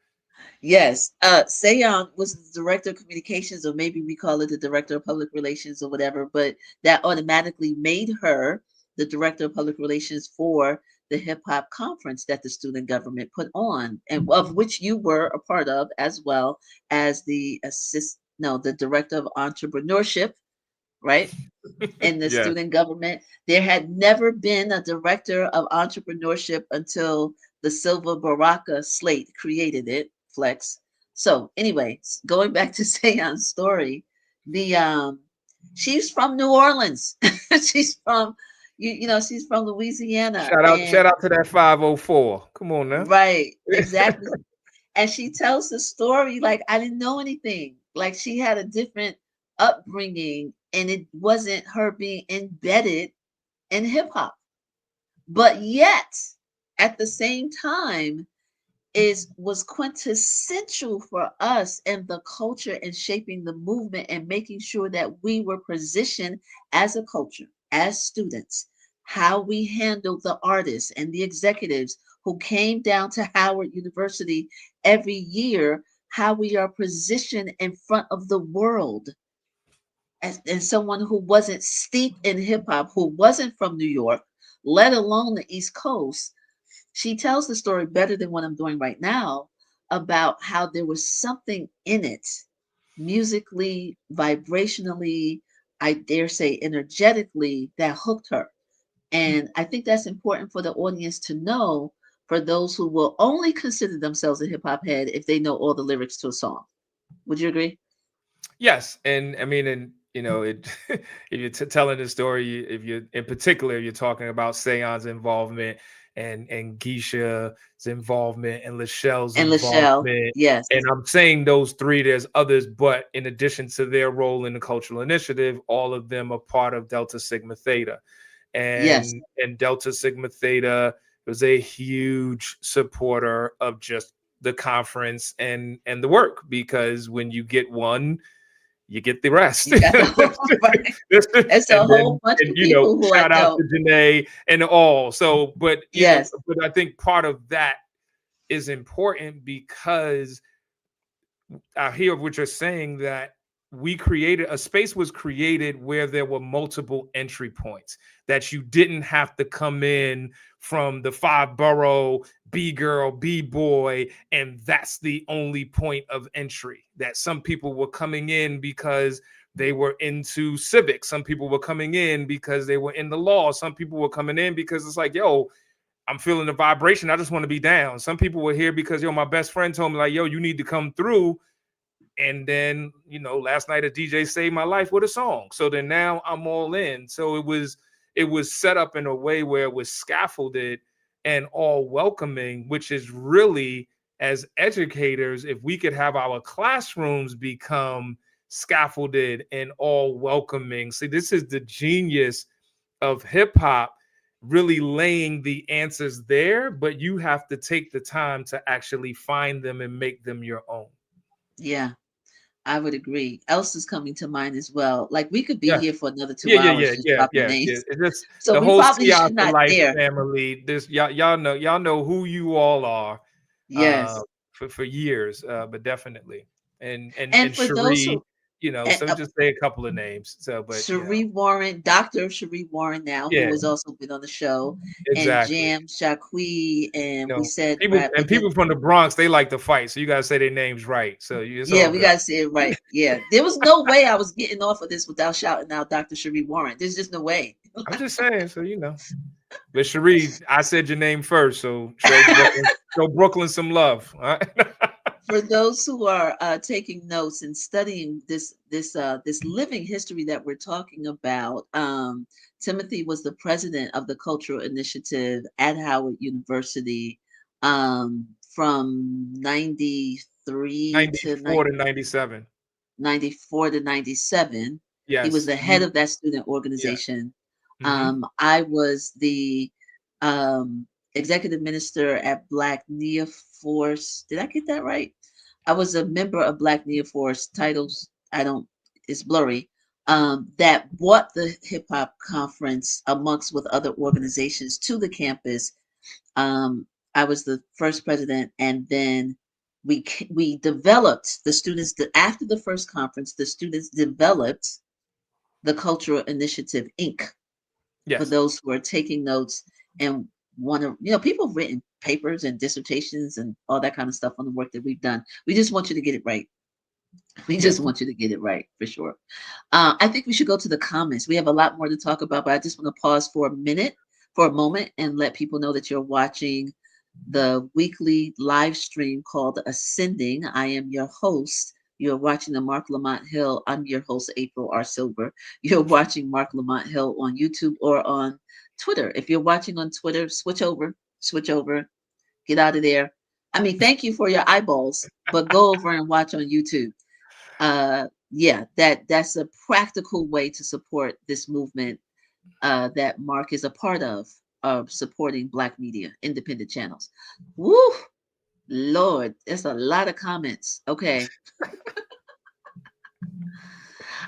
Yes. Sayon was the director of communications, or maybe we call it the director of public relations or whatever, but that automatically made her the director of public relations for the hip hop conference that the student government put on, and of which you were a part of, as well as the the director of entrepreneurship, right? In the Yeah. student government. There had never been a director of entrepreneurship until the Silva Baraka slate created it, Flex. So anyway, going back to Sayon's story, the she's from New Orleans. She's from she's from Louisiana. Shout out to that 504. Come on now. Right, exactly. And she tells the story like I didn't know anything. Like she had a different upbringing and it wasn't her being embedded in hip hop. But yet, at the same time, was quintessential for us and the culture and shaping the movement and making sure that we were positioned as a culture, as students, how we handled the artists and the executives who came down to Howard University every year, how we are positioned in front of the world as someone who wasn't steeped in hip hop, who wasn't from New York, let alone the East Coast. She tells the story better than what I'm doing right now about how there was something in it, musically, vibrationally, I dare say energetically, that hooked her. And I think that's important for the audience to know, for those who will only consider themselves a hip hop head if they know all the lyrics to a song. Would you agree? Yes, and I mean, and it. If you're telling the story, if you're in particular, you're talking about Sayon's involvement and Geisha's involvement and Lachelle's And Lachelle, involvement, yes, and I'm saying those three. There's others, but in addition to their role in the cultural initiative, all of them are part of Delta Sigma Theta, yes, and Delta Sigma Theta was a huge supporter of just the conference and the work, because when you get one, you get the rest. you got the whole right. It's a whole bunch of people who I shout out know. to Janae and all. So, but Yes, but I think part of that is important because I hear what you're saying, that we created a space was created where there were multiple entry points, that you didn't have to come in from the 5 borough B girl, B boy, and that's the only point of entry. That some people were coming in because they were into civics, some people were coming in because they were in the law, some people were coming in because it's like, yo, I'm feeling the vibration, I just want to be down. Some people were here because, yo, my best friend told me, like, yo, you need to come through. And then, last night a DJ saved my life with a song. So then now I'm all in. So it was set up in a way where it was scaffolded and all welcoming, which is really, as educators, if we could have our classrooms become scaffolded and all welcoming. See, this is the genius of hip hop, really laying the answers there, but you have to take the time to actually find them and make them your own. Yeah, I would agree. Else is coming to mind as well. Like we could be Yeah. here for another 2 Yeah. hours just dropping names. It's just So the we whole probably See should Out for not Life dare. family. This y'all know who you all are Yes. for years, but definitely. And And for those Cherie, who and, so just say a couple of names. So, but Cherie Warren, Dr. Cherie Warren now, who yeah, has also been on the show, and exactly. Jam Shaqui, and we said People rap, and but then people from the Bronx, they like to fight, so you gotta say their names right. So it's yeah, all we good. gotta say it right. Yeah. There was no way I was getting off of this without shouting out Dr. Cherie Warren. There's just no way. I'm just saying, so But Cherie, I said your name first, so show Brooklyn some love. All right? For those who are taking notes and studying this living history that we're talking about, Timothy was the president of the Cultural Initiative at Howard University from 93 to 94 to 97. 94 to 97. He was Yes. the head of that student Yeah. organization. Mm-hmm. I was the um, executive minister at Black Nia Force. Did I get that right? I was a member of Black Nia Force. Titles, I don't, it's blurry. That brought the hip hop conference amongst with other organizations to the campus. I was the first president, and then we developed the students. After the first conference, the students developed the Cultural Initiative Inc. For Yes. those who are taking notes and want to, people have written papers and dissertations and all that kind of stuff on the work that we've done. We just want you to get it right. We Yeah. just want you to get it right for sure. I think we should go to the comments. We have a lot more to talk about, but I just want to pause for a moment, and let people know that you're watching the weekly live stream called Ascending. I am your host. You're watching the Marc Lamont Hill. I'm your host, April R. Silver. You're watching Marc Lamont Hill on YouTube or on Twitter. If you're watching on Twitter, switch over, get out of there. I mean, thank you for your eyeballs, but go over and watch on YouTube. Yeah, that's a practical way to support this movement that Marc is a part of supporting Black media, independent channels. Woo, Lord, there's a lot of comments. Okay.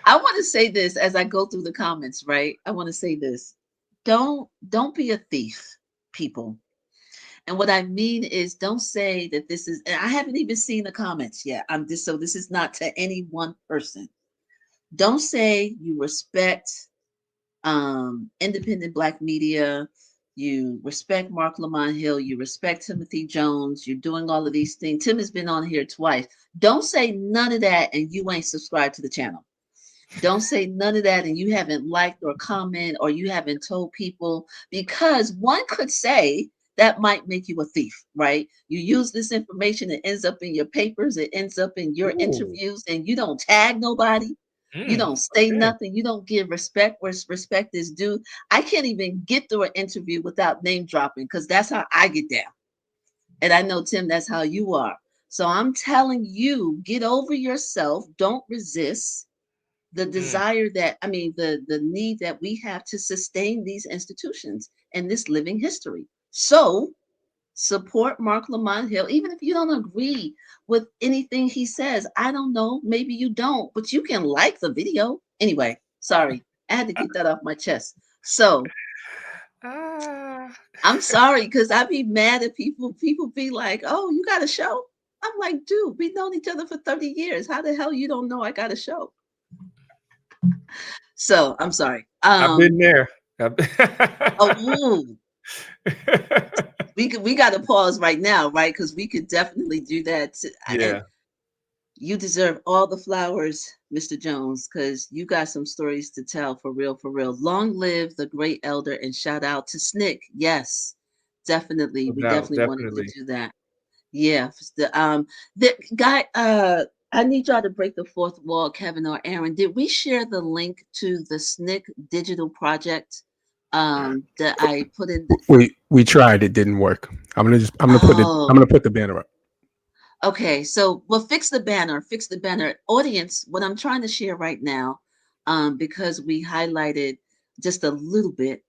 I want to say this as I go through the comments, right? I want to say this. Don't be a thief, people. And what I mean is don't say that this is, and I haven't even seen the comments yet. So this is not to any one person. Don't say you respect independent Black media, you respect Marc Lamont Hill, you respect Timothy Jones, you're doing all of these things. Tim has been on here twice. Don't say none of that and you ain't subscribed to the channel. Don't say none of that and you haven't liked or comment or you haven't told people, because one could say that might make you a thief, right? You use this information, it ends up in your papers, it ends up in your Ooh. interviews, and you don't tag nobody. You don't say Okay. nothing. You don't give respect where respect is due. I can't even get through an interview without name dropping because that's how I get down. And I know, Tim, that's how you are. So I'm telling you, get over yourself. Don't resist the desire that, I mean, the need that we have to sustain these institutions and this living history. So support Marc Lamont Hill, even if you don't agree with anything he says. I don't know, maybe you don't, but you can like the video. Anyway, sorry, I had to get that off my chest. So I'm sorry, because I be mad at people. People be like, "Oh, you got a show?" I'm like, "Dude, we known each other for 30 years. How the hell you don't know I got a show?" So I'm sorry. I've been there. Oh, ooh, we got to pause right now, right? Because we could definitely do that. And Yeah, you deserve all the flowers, Mr. Jones, because you got some stories to tell for real, for real. Long live the great elder, and shout out to Snick. Yes, definitely. no We doubt, definitely wanted to definitely. do that. Yeah. The guy, I need y'all to break the fourth wall, Kevin or Aaron. Did we share the link to the Snick digital project that I put in? We tried, it didn't work. I'm Oh, gonna put the banner up. okay, so we'll fix the banner, fix the banner. Audience, what I'm trying to share right now, because we highlighted just a little bit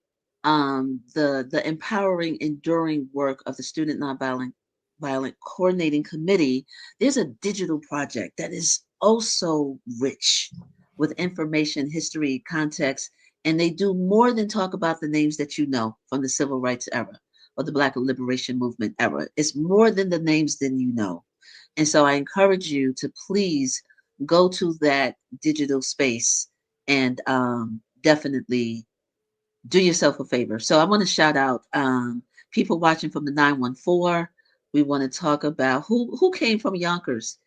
the empowering, enduring work of the Student Nonviolent Violent Coordinating Committee. There's a digital project that is also rich with information, history, context, and they do more than talk about the names that you know from the Civil Rights era or the Black Liberation Movement era. It's more than the names than you know. And so I encourage you to please go to that digital space and definitely do yourself a favor. So I want to shout out people watching from the 914. We want to talk about who came from Yonkers.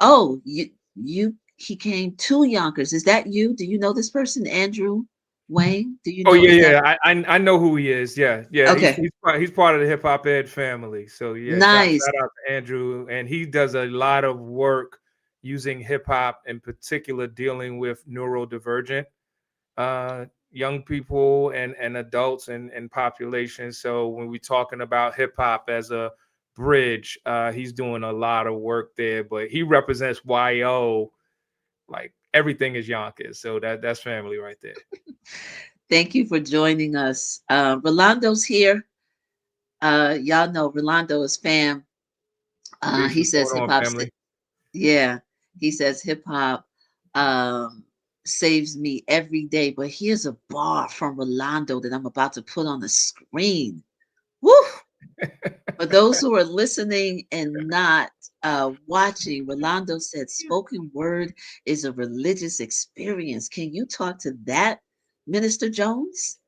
Oh, you he came to Yonkers. Is that you? Do you know this person, Andrew Wayne? Do you Oh know? yeah, Is that yeah. I know who he is. Yeah, yeah. He's okay? he's part, he's part of the HipHopEd family. So yeah, Nice. shout out to Andrew, and he does a lot of work using hip hop, in particular, dealing with neurodivergent young people and adults and population. So when we're talking about hip hop as a bridge, he's doing a lot of work there. But he represents YO, like everything is Yonkers. So that's family right there. Thank you for joining us. Rolando's here. Y'all know Rolando is fam. Peace. He What's says going hip on, hop. family? Yeah, he says hip hop um, saves me every day. But here's a bar from Rolando that I'm about to put on the screen. Woo! For those who are listening and not watching, Rolando said spoken word is a religious experience. Can you talk to that, Minister Jones?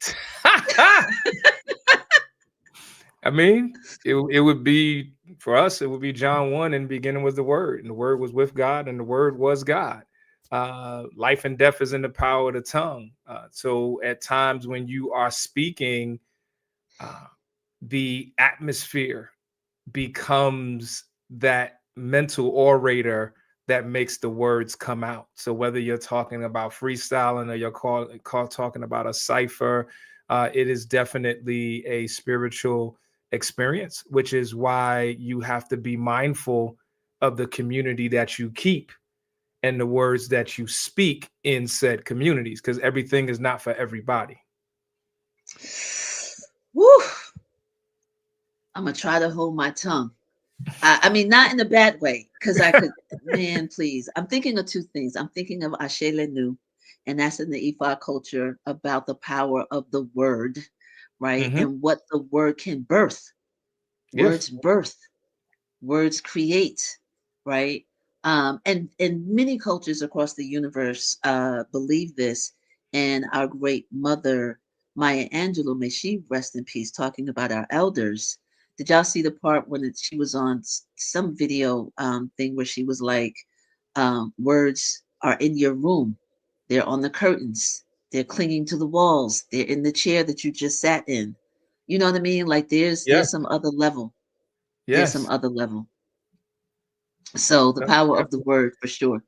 I mean, it would be for us, it would be John 1, in the beginning was the word, and the word was with God, and the word was God. Life and death is in the power of the tongue. So at times when you are speaking, uh, the atmosphere becomes that mental orator that makes the words come out. So whether you're talking about freestyling or you're talking about a cipher, it is definitely a spiritual experience, which is why you have to be mindful of the community that you keep and the words that you speak in said communities, because everything is not for everybody. Woo! I'm gonna try to hold my tongue. I mean, not in a bad way, because I could, man, please. I'm thinking of two things. I'm thinking of Ashe Lenu, and that's in the Ifa culture about the power of the word, right? Hmm. And what the word can birth. Yes. Words birth, words create, right? And many cultures across the universe believe this. And our great mother, Maya Angelou, may she rest in peace, talking about our elders. Did y'all see the part when she was on some video thing where she was like, words are in your room, they're on the curtains, they're clinging to the walls, they're in the chair that you just sat in. You know what I mean? Like Yeah. there's some other level. There's some Yes. other level. So the power of the Definitely. word for sure.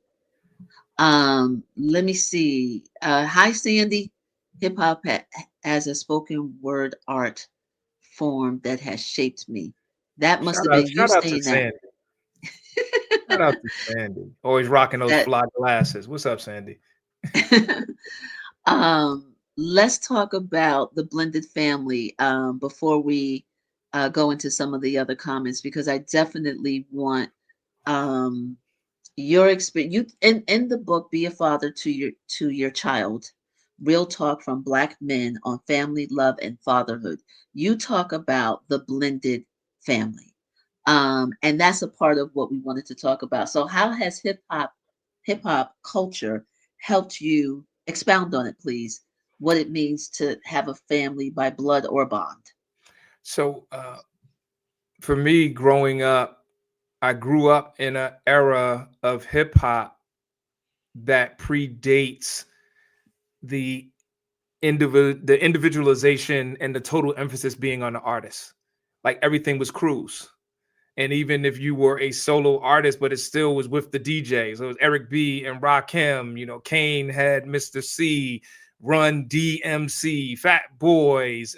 Let me see. Hi, Sandy. Hip hop as a spoken word art form that has shaped me. That must have been you Shout out to saying that. Sandy. Shout out to Sandy. Always rocking those That fly glasses. What's up, Sandy? let's talk about the blended family before we go into some of the other comments, because I definitely want your experience. You in the book, Be a Father to Your Child, real talk from Black men on family, love, and fatherhood. You talk about the blended family. And that's a part of what we wanted to talk about. So how has hip hop culture helped you expound on it, please? What it means to have a family by blood or bond. So for me, growing up, I grew up in an era of hip hop that predates the the individualization and the total emphasis being on the artist. Like everything was cruise. And even if you were a solo artist, but it still was with the DJs. So it was Eric B and Rakim, Kane had Mr. C, Run DMC, Fat Boys,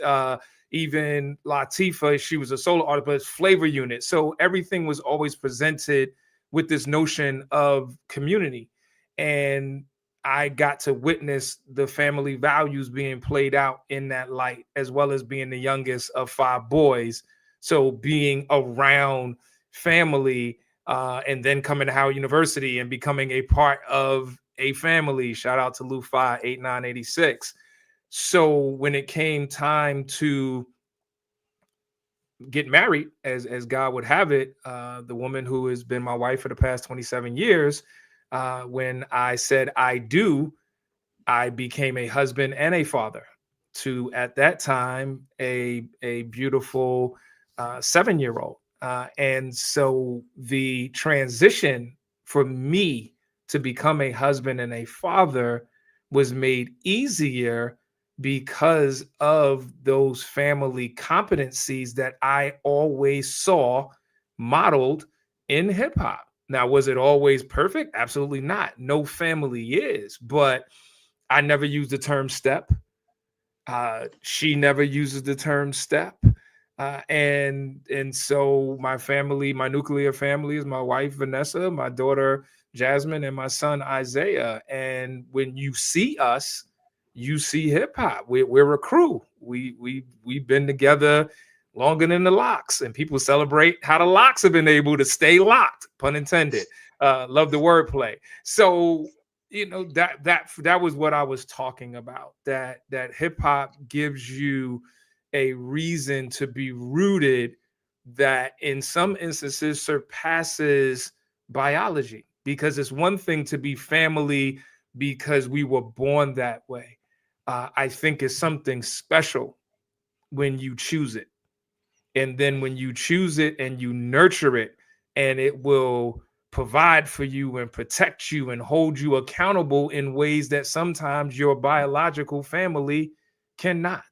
even Latifah, she was a solo artist, but it's Flavor Unit. So everything was always presented with this notion of community. And I got to witness the family values being played out in that light, as well as being the youngest of 5 boys. So being around family and then coming to Howard University and becoming a part of a family. Shout out to Lufi 8986. So when it came time to get married, as God would have it, the woman who has been my wife for the past 27 years, when I said I do, I became a husband and a father to, at that time, a beautiful 7-year-old. And so the transition for me to become a husband and a father was made easier because of those family competencies that I always saw modeled in hip hop. Now, was it always perfect? Absolutely not. No family is, but I never used the term step. She never uses the term step. And so my family, my nuclear family is my wife, Vanessa, my daughter, Jasmine, and my son, Isaiah. And when you see us, you see hip hop. We're a crew. We've been together longer than the Locks, and people celebrate how the Locks have been able to stay locked, pun intended. Love the wordplay. So that was what I was talking about. That hip hop gives you a reason to be rooted that in some instances surpasses biology, because it's one thing to be family because we were born that way. I think it's something special when you choose it. And then when you choose it and you nurture it, and it will provide for you and protect you and hold you accountable in ways that sometimes your biological family cannot.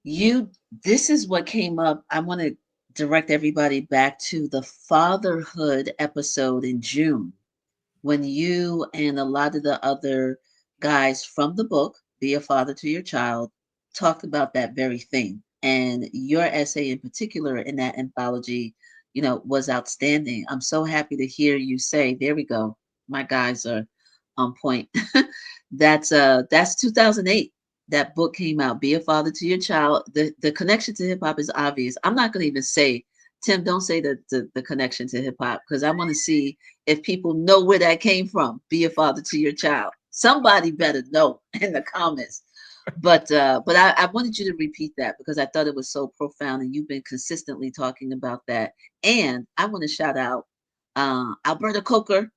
This is what came up. I want to direct everybody back to the fatherhood episode in June when you and a lot of the other guys from the book, Be a Father to Your Child, talked about that very thing. And your essay in particular in that anthology, was outstanding. I'm so happy to hear you say, there we go. My guys are on point. That's 2008. That book came out, Be a Father to Your Child. The connection to hip hop is obvious. I'm not going to even say, Tim, don't say the connection to hip hop, because I want to see if people know where that came from. Be a father to your child. Somebody better know in the comments. But I wanted you to repeat that because I thought it was so profound, and you've been consistently talking about that. And I want to shout out Alberta Coker.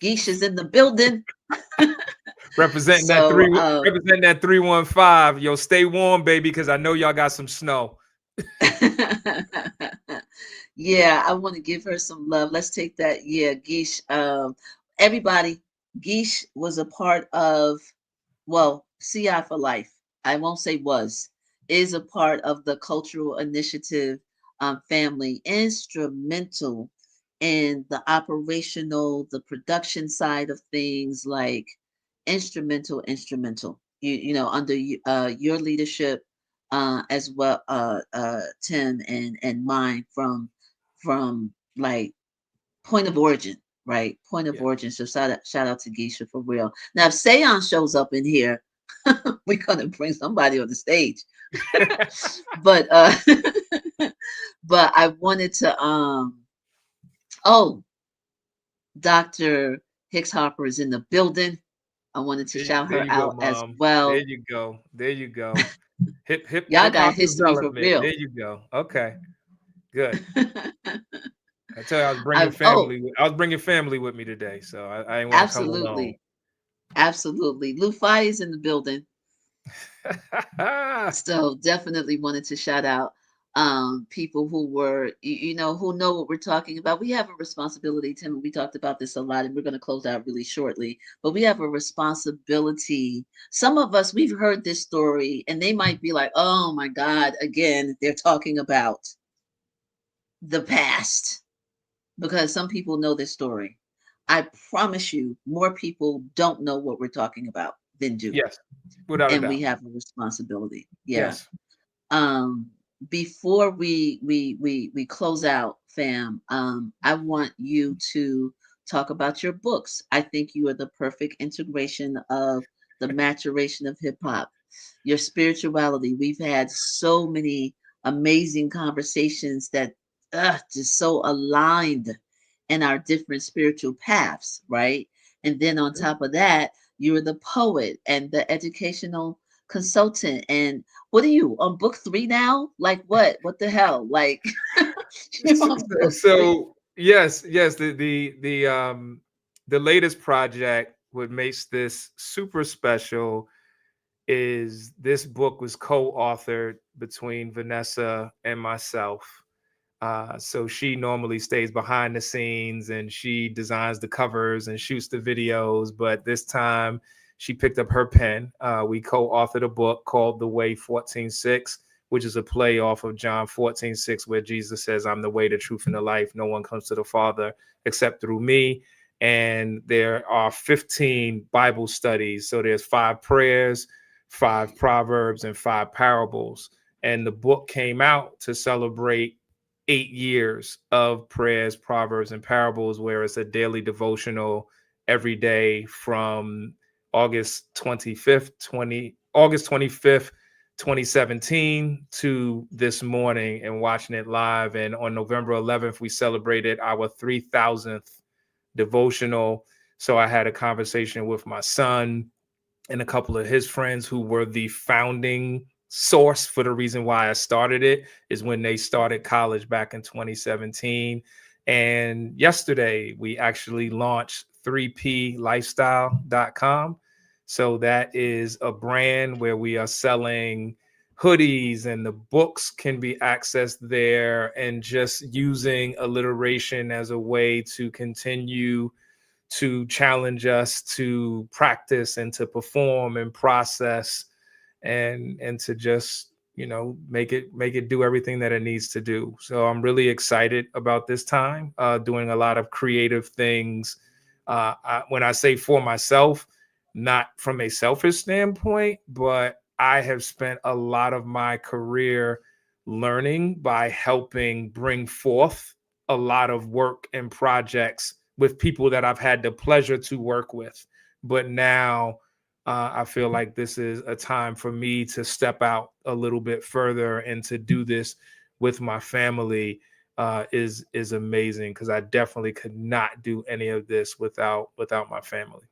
Geesh is in the building. Representing So, that 315. Yo, stay warm, baby, because I know y'all got some snow. Yeah, I want to give her some love. Let's take that. Yeah, Geesh. Everybody, Geesh was a part of, well, CI for Life. I won't say was, is a part of the cultural initiative family, instrumental in the operational, the production side of things, like instrumental. Under your leadership, as well, Tim and mine from like point of origin, right? Point of origin. So shout out to Geisha for real. Now, if Seance shows up in here, we're gonna bring somebody on the stage. but but I wanted to oh, Dr. Hicks Harper is in the building. I wanted to There, shout there her you go, out as Mom. There well. you go. There you go. Y'all Hip got hop history for development. real. There you go. Okay, good. I tell you, Oh, I was bringing family with me today, so I didn't want to come alone. absolutely. Absolutely. Lufi is in the building. So definitely wanted to shout out people who were, who know what we're talking about. We have a responsibility, Tim, and we talked about this a lot, and we're going to close out really shortly, but we have a responsibility. Some of us, we've heard this story, and they might be like, oh my God, again, they're talking about the past, because some people know this story. I promise you, more people don't know what we're talking about than do. Yes, without a And we doubt. have a responsibility. Yeah. Yes. um Before we close out, fam, I want you to talk about your books. I think you are the perfect integration of the maturation of hip hop, your spirituality. We've had so many amazing conversations that just so aligned in our different spiritual paths, right? And then on top of that, you're the poet and the educational consultant. And what are you on book 3 now? Like what? What the hell? Like you're on book 3. So yes, the latest project, what makes this super special, is this book was co-authored between Vanessa and myself. So she normally stays behind the scenes and she designs the covers and shoots the videos, but this time she picked up her pen. We co-authored a book called The Way 14:6, which is a play off of John 14:6, where Jesus says, I'm the way, the truth, and the life. No one comes to the Father except through me. And there are 15 Bible studies. So there's 5 prayers, 5 proverbs, and 5 parables. And the book came out to celebrate 8 years of prayers, proverbs, and parables, where it's a daily devotional every day from August 25th, 2017 to this morning, and watching it live. And on November 11th, we celebrated our 3,000th devotional. So I had a conversation with my son and a couple of his friends who were the founding source for the reason why I started it, is when they started college back in 2017. And yesterday we actually launched 3plifestyle.com. So that is a brand where we are selling hoodies, and the books can be accessed there, and just using alliteration as a way to continue to challenge us to practice and to perform and process, and to just make it do everything that it needs to do. So I'm really excited about this time, doing a lot of creative things. When I say for myself, not from a selfish standpoint, but I have spent a lot of my career learning by helping bring forth a lot of work and projects with people that I've had the pleasure to work with. But now I feel like this is a time for me to step out a little bit further, and to do this with my family is amazing, because I definitely could not do any of this without my family.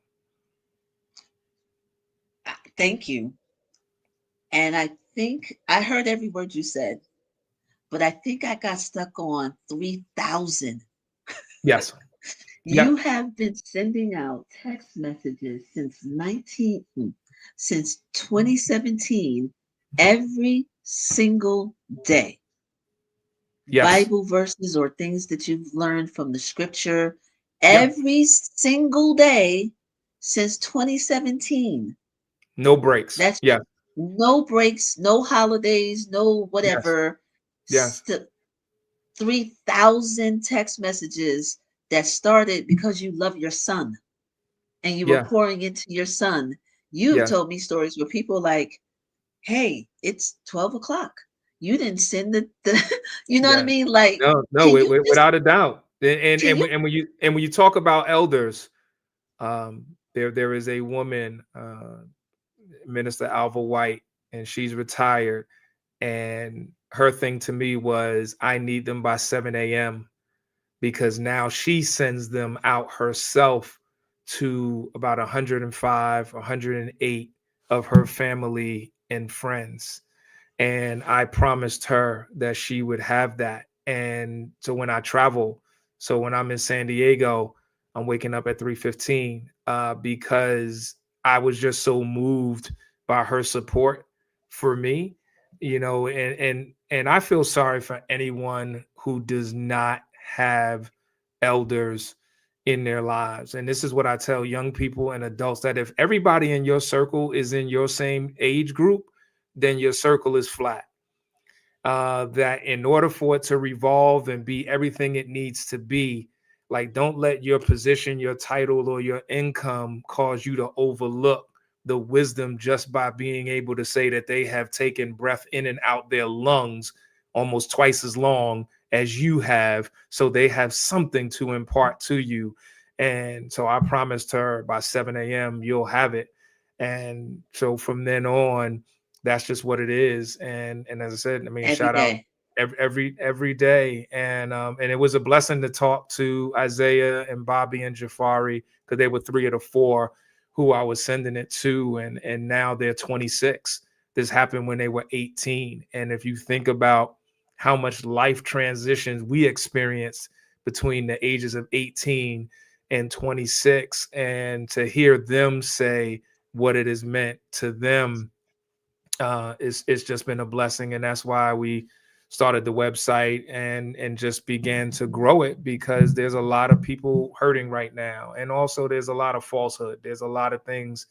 Thank you. And I think I heard every word you said, but I think I got stuck on 3,000. Yes. You Yep. have been sending out text messages since 2017, every single day. Yes. Bible verses or things that you've learned from the scripture Yep. every single day since 2017. No breaks. That's Yes. no breaks, no holidays, no Yes. whatever. Yes. 3,000 text messages that started because you love your son and you were Yeah. pouring into your son. You've Yes. told me stories where people like, hey, it's 12 o'clock. You didn't send the you know what I Yes. mean? Like, No, can you just, without a doubt. And can you? when you talk about elders, there is a woman, Minister Alva White, and she's retired. And her thing to me was, I need them by 7 a.m. because now she sends them out herself to about 105, 108 of her family and friends. And I promised her that she would have that. And so when I travel, so when I'm in San Diego, I'm waking up at 3:15 because I was just so moved by her support for me, and I feel sorry for anyone who does not have elders in their lives. And this is what I tell young people and adults, that if everybody in your circle is in your same age group, then your circle is flat. That in order for it to revolve and be everything it needs to be, like, don't let your position, your title, or your income cause you to overlook the wisdom just by being able to say that they have taken breath in and out their lungs almost twice as long as you have. So they have something to impart to you. And so I promised her by 7 a.m. you'll have it. And so from then on, that's just what it is. And as I said, I mean, Every shout out day. every day. And it was a blessing to talk to Isaiah and Bobby and Jafari, because they were 3 of the 4 who I was sending it to, and now they're 26. This happened when they were 18. And if you think about how much life transitions we experienced between the ages of 18 and 26, and to hear them say what it has meant to them, it's just been a blessing. And that's why we started the website and just began to grow it, because there's a lot of people hurting right now. And also there's a lot of falsehood. There's a lot of things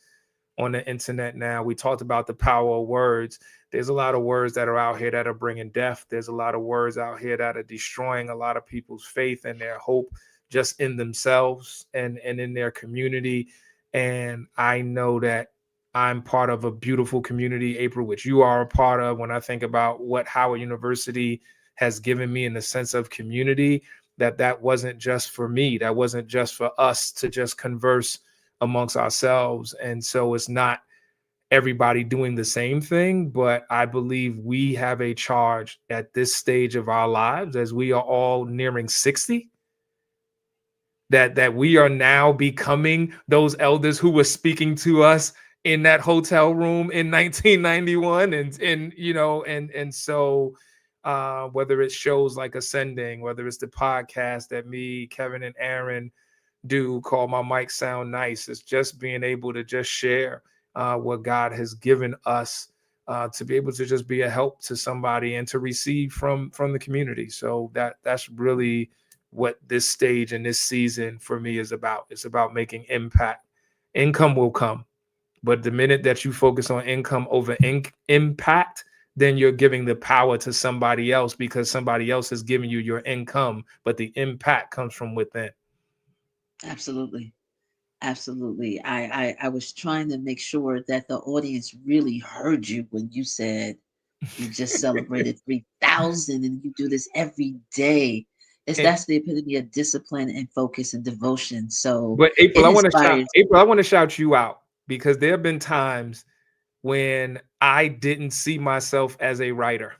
on the internet now. We talked about the power of words. There's a lot of words that are out here that are bringing death. There's a lot of words out here that are destroying a lot of people's faith and their hope just in themselves and in their community. And I know that I'm part of a beautiful community, April, which you are a part of. When I think about what Howard University has given me in the sense of community, that wasn't just for me. That wasn't just for us to just converse amongst ourselves. And so it's not everybody doing the same thing, but I believe we have a charge at this stage of our lives, as we are all nearing 60, that we are now becoming those elders who were speaking to us in that hotel room in 1991. And so whether it's shows like Ascending, whether it's the podcast that me, Kevin, and Aaron do called My Mic Sound Nice, it's just being able to just share what God has given us to be able to just be a help to somebody and to receive from the community. So that's really what this stage and this season for me is about. It's about making impact. Income will come, but the minute that you focus on income over impact, then you're giving the power to somebody else, because somebody else is giving you your income, but the impact comes from within. Absolutely. Absolutely. I was trying to make sure that the audience really heard you when you said you just celebrated 3,000 and you do this every day. That's the epitome of discipline and focus and devotion. So But April, it I inspires. want to shout you out, because there have been times when I didn't see myself as a writer.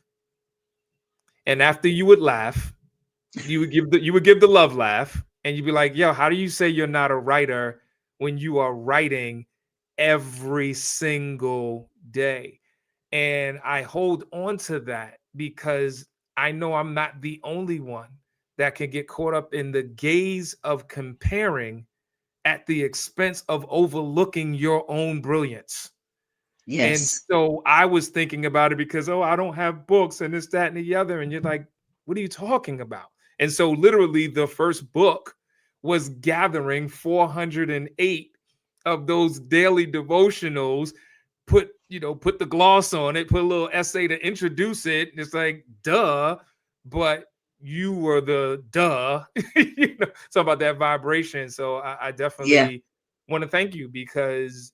And after you would laugh, you would give the love laugh, and you'd be like, yo, how do you say you're not a writer when you are writing every single day? And I hold on to that, because I know I'm not the only one that can get caught up in the gaze of comparing at the expense of overlooking your own brilliance. And Yes. so I was thinking about it because, I don't have books and this, that, and the other. And you're like, what are you talking about? And so literally the first book was gathering 408 of those daily devotionals, put the gloss on it, put a little essay to introduce it. It's like, duh, but you were the duh, so about that vibration. So I definitely want to thank you, because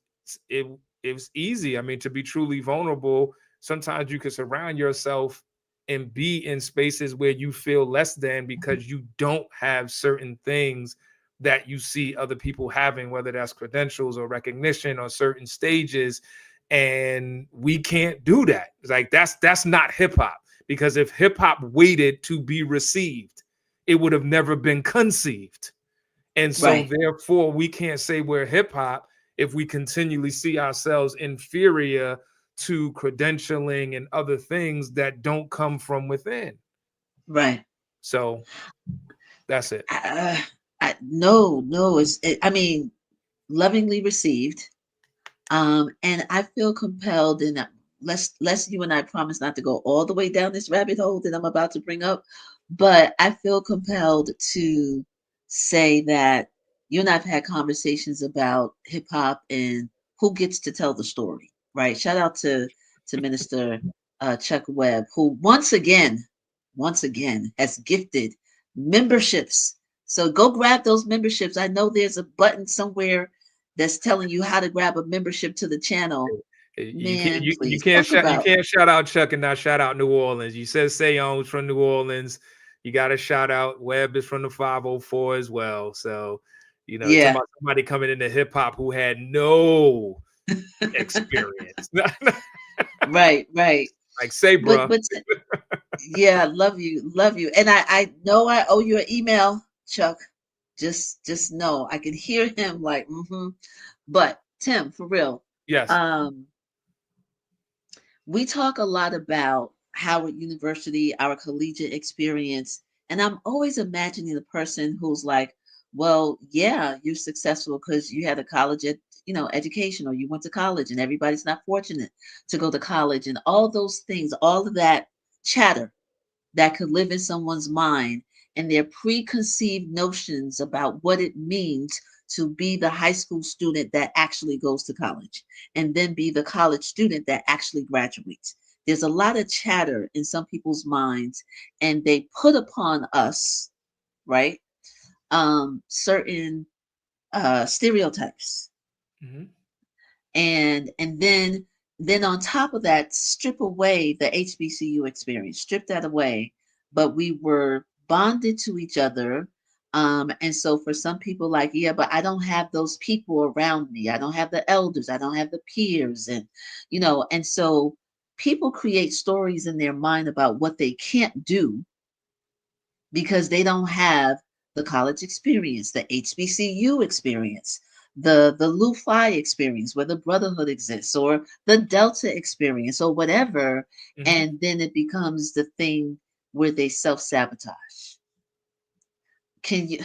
it was easy. I mean, to be truly vulnerable, sometimes you can surround yourself and be in spaces where you feel less than, because you don't have certain things that you see other people having, whether that's credentials or recognition or certain stages. And we can't do that. It's like, that's not hip hop, because if hip hop waited to be received, it would have never been conceived. And so Right. therefore we can't say we're hip hop if we continually see ourselves inferior to credentialing and other things that don't come from within. Right. So that's it. No, I mean, lovingly received. And I feel compelled, and let's you and I promise not to go all the way down this rabbit hole that I'm about to bring up, but I feel compelled to say that you and I've had conversations about hip hop and who gets to tell the story, right? Shout out to Minister Chuck Webb, who once again has gifted memberships. So go grab those memberships. I know there's a button somewhere that's telling you how to grab a membership to the channel. You can't Man, you please can't talk about. shout out Chuck and not shout out New Orleans. You said Sayon's from New Orleans. You got to shout out Webb is from the 504 as well. So, you know, talking Yeah. about somebody coming into hip hop who had no experience. Right, right. Like, say, But bruh. but yeah, love you. And I know I owe you an email, Chuck. Just know I can hear him like, mm-hmm. But Tim, for real, Yes. um, we talk a lot about Howard University, our collegiate experience, and I'm always imagining the person who's like, well, yeah, you're successful because you had a education, or you went to college, and everybody's not fortunate to go to college, and all those things, all of that chatter that could live in someone's mind and their preconceived notions about what it means to be the high school student that actually goes to college and then be the college student that actually graduates. There's a lot of chatter in some people's minds, and they put upon us, right, certain stereotypes, Mhm. and then on top of that, strip away the HBCU experience, strip that away. But we were bonded to each other. And so for some people, like, yeah, but I don't have those people around me. I don't have the elders. I don't have the peers. And so people create stories in their mind about what they can't do because they don't have the college experience, the HBCU experience, the Lu-Fi experience where the brotherhood exists, or the Delta experience, or whatever. Mhm. And then it becomes the thing where they self-sabotage. Can you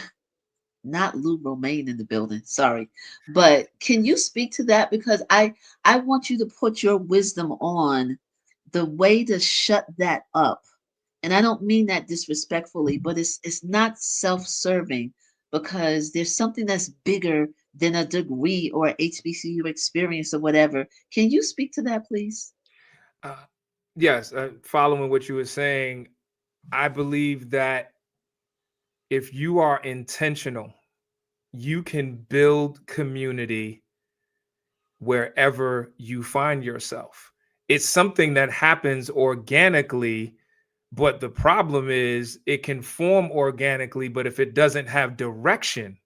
not Lou Romaine in the building, sorry. But can you speak to that? Because I want you to put your wisdom on the way to shut that up. And I don't mean that disrespectfully, but it's not self-serving, because there's something that's bigger than a degree or HBCU experience or whatever. Can you speak to that, please? Uh, yes. Following what you were saying, I believe that if you are intentional, you can build community wherever you find yourself. It's something that happens organically, but the problem is it can form organically, but if it doesn't have direction,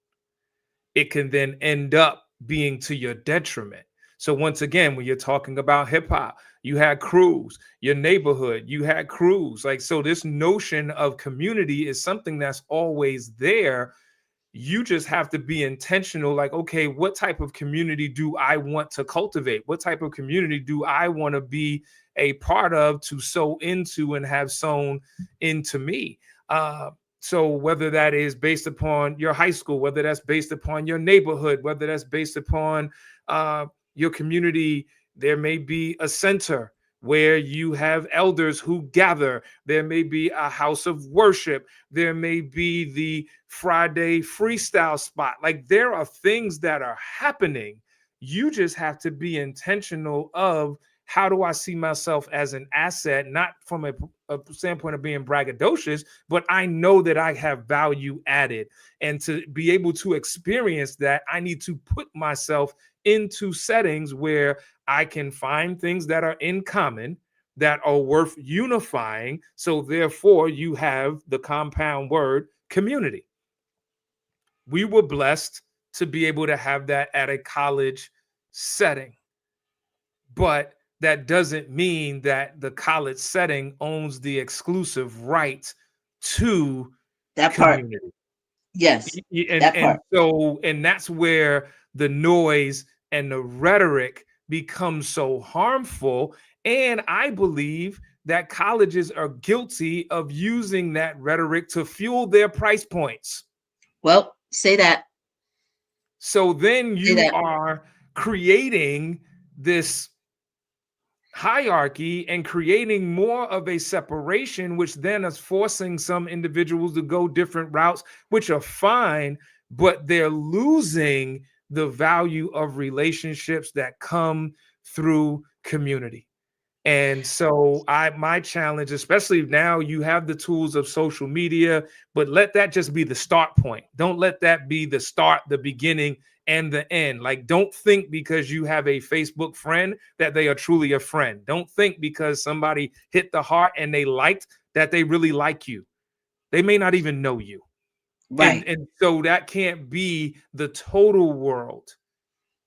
it can then end up being to your detriment. So once again, when you're talking about hip hop, you had crews, your neighborhood, you had crews. Like, so this notion of community is something that's always there. You just have to be intentional. Like, okay, what type of community do I want to cultivate? What type of community do I want to be a part of, to sow into and have sown into me? So whether that is based upon your high school, whether that's based upon your neighborhood, whether that's based upon your community, there may be a center where you have elders who gather. There may be a house of worship. There may be the Friday freestyle spot. Like, there are things that are happening. You just have to be intentional of, how do I see myself as an asset, not from a standpoint of being braggadocious, but I know that I have value added. And to be able to experience that, I need to put myself into settings where I can find things that are in common, that are worth unifying. So therefore, you have the compound word community. We were blessed to be able to have that at a college setting, but that doesn't mean that the college setting owns the exclusive right to That part. community. Yes, And that part. and that's where the noise and the rhetoric becomes so harmful. And I believe that colleges are guilty of using that rhetoric to fuel their price points. Well, say that. So then Say you that. are creating this hierarchy and creating more of a separation, which then is forcing some individuals to go different routes, which are fine, but they're losing the value of relationships that come through community. And so my challenge, especially now you have the tools of social media, but let that just be the start point. Don't let that be the start, the beginning, and the end. Like, don't think because you have a Facebook friend that they are truly a friend. Don't think because somebody hit the heart and they liked that they really like you. They may not even know you. Right. And so that can't be the total world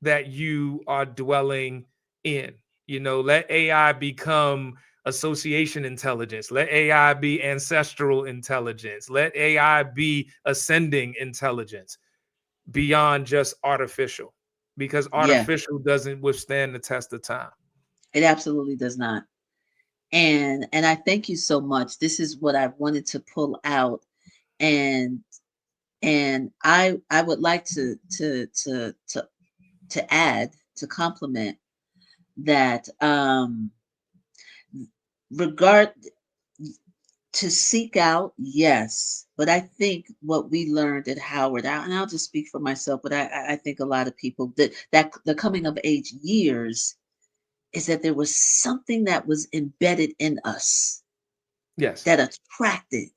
that you are dwelling in. You know, let AI become association intelligence. Let AI be ancestral intelligence. Let AI be ascending intelligence beyond just artificial, because Yeah, artificial doesn't withstand the test of time. it absolutely does not. And I thank you so much. This is what I wanted to pull out, and I would like to add, to complement that, regard to seek out, yes, but I think what we learned at Howard, and I'll just speak for myself, but I think a lot of people, that the coming of age years, is that there was something that was embedded in us Yes. that attracted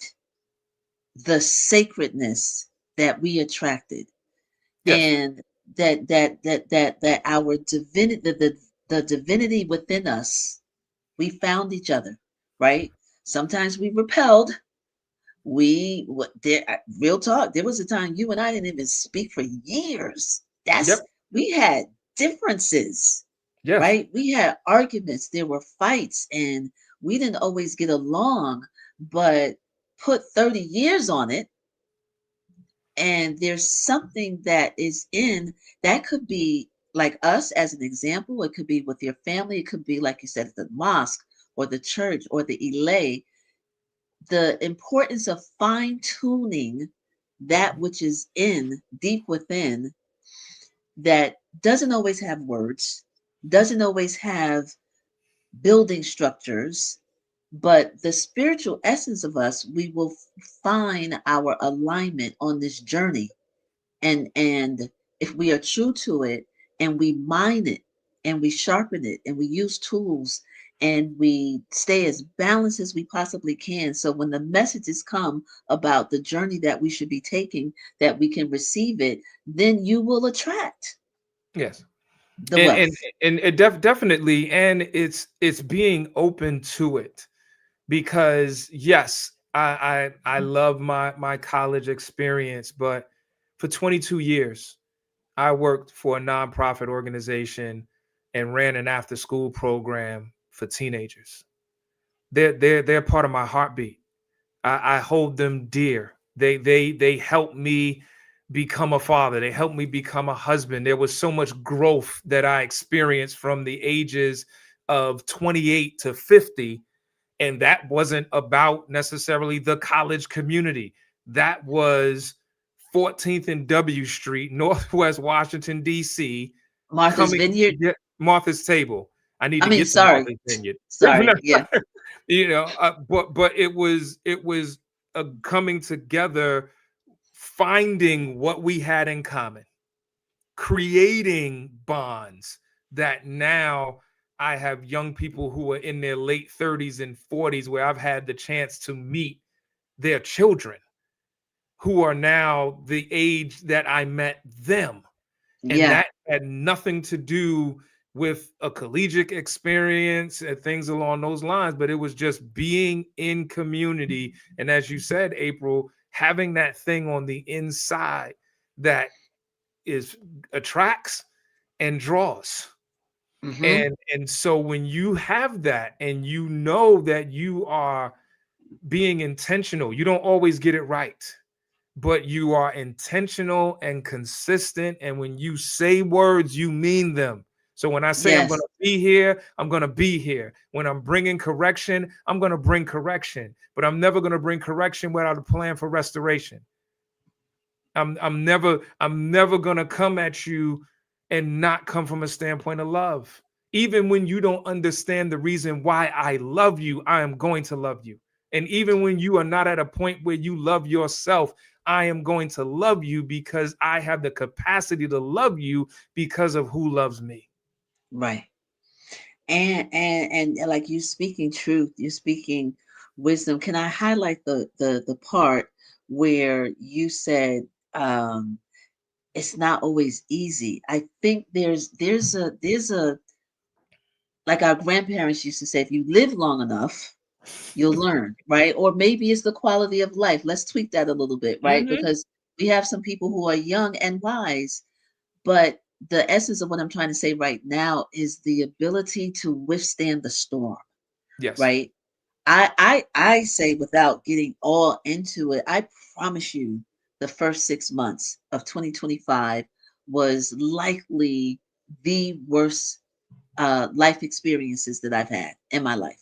the sacredness that we attracted, Yes. and that our divinity, the divinity within us, we found each other, right? Sometimes we repelled. Real talk, there was a time you and I didn't even speak for years. Yep. We had differences, Yes. right? We had arguments, there were fights, and we didn't always get along, but put 30 years on it, and there's something that is in that, could be like us as an example, it could be with your family, it could be like you said, the mosque or the church or the elay. The importance of fine tuning that which is in deep within, that doesn't always have words, doesn't always have building structures, but the spiritual essence of us, we will find our alignment on this journey. And if we are true to it, and we mine it, and we sharpen it, and we use tools, and we stay as balanced as we possibly can, so when the messages come about the journey that we should be taking, that we can receive it, then you will attract Yes. the And wealth. it definitely, and it's being open to it. Because yes, I love my college experience, but for 22 years I worked for a nonprofit organization and ran an after school program for teenagers. They're part of my heartbeat. I hold them dear. They help me become a father. They helped me become a husband. There was so much growth that I experienced from the ages of 28 to 50. And that wasn't about necessarily the college community. That was 14th and W Street, Northwest Washington, D.C., Martha's coming to Vineyard. get Martha's Table. I need I to mean, get to sorry, Martha's Vineyard. sorry. Yeah. But it was a coming together, finding what we had in common, creating bonds that now I have young people who are in their late 30s and 40s where I've had the chance to meet their children who are now the age that I met them. And Yeah. that had nothing to do with a collegiate experience and things along those lines, but it was just being in community. And as you said, April, having that thing on the inside that is attracts and draws. Hmm. And so when you have that and you know that you are being intentional, you don't always get it right, but you are intentional and consistent. And when you say words, you mean them. So when I say I'm going Yes. to be here, I'm going to be here. When I'm bringing correction, I'm going to bring correction. But I'm never going to bring correction without a plan for restoration. I'm never going to come at you and not come from a standpoint of love. Even when you don't understand the reason why I love you, I am going to love you. And even when you are not at a point where you love yourself, I am going to love you because I have the capacity to love you because of who loves me. Right. And like you speaking truth, you're speaking wisdom. Can I highlight the part where you said it's not always easy? I think there's a like our grandparents used to say, if you live long enough, you'll learn, right? Or maybe it's the quality of life. Let's tweak that a little bit, right? Mm-hmm. Because we have some people who are young and wise, but the essence of what I'm trying to say right now is the ability to withstand the storm, Yes. right? I say, without getting all into it, I promise you the first 6 months of 2025 was likely the worst life experiences that I've had in my life.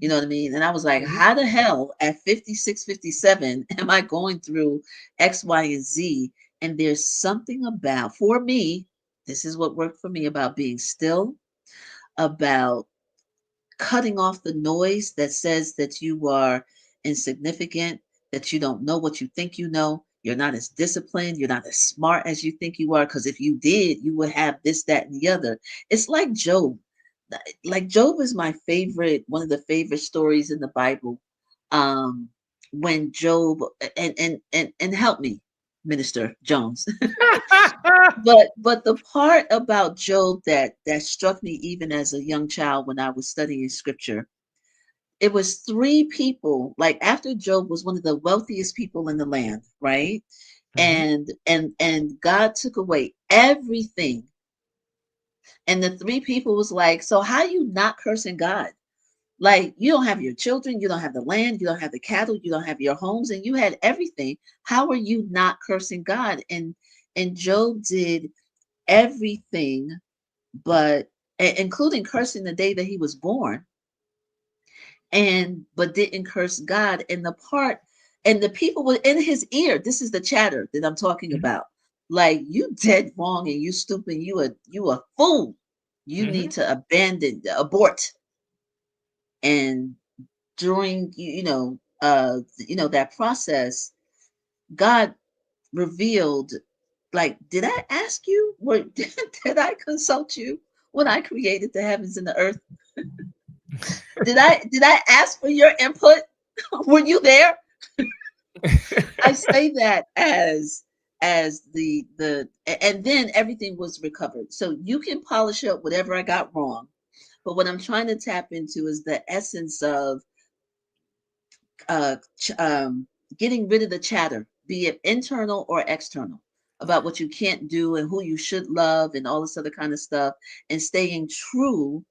You know what I mean? And I was like, Mm-hmm. how the hell at 56, 57 am I going through X, Y, and Z? And there's something about, for me, this is what worked for me, about being still, about cutting off the noise that says that you are insignificant, that you don't know what you think you know, you're not as disciplined, you're not as smart as you think you are, because if you did, you would have this, that, and the other. It's like Job. Like Job is my favorite, one of the favorite stories in the Bible. Um, when Job, and help me, Minister Jones. But the part about Job that struck me even as a young child when I was studying scripture, it was three people. Like, after Job was one of the wealthiest people in the land, right? Mm-hmm. And God took away everything. And the three people was like, so how you not cursing God? Like, you don't have your children, you don't have the land, you don't have the cattle, you don't have your homes, and you had everything. How are you not cursing God? And Job did everything but including cursing the day that he was born, and but didn't curse God. And the part, and the people were in his ear. This is the chatter that I'm talking about. Like, you dead wrong, and you stupid, you a fool. You Mm-hmm. need to abort. And during that process, God revealed, like, did I ask you? Did I consult you when I created the heavens and the earth? Did I ask for your input? Were you there? I say that as and then everything was recovered. So you can polish up whatever I got wrong, but what I'm trying to tap into is the essence of uh, getting rid of the chatter, be it internal or external, about what you can't do and who you should love and all this other kind of stuff, and staying true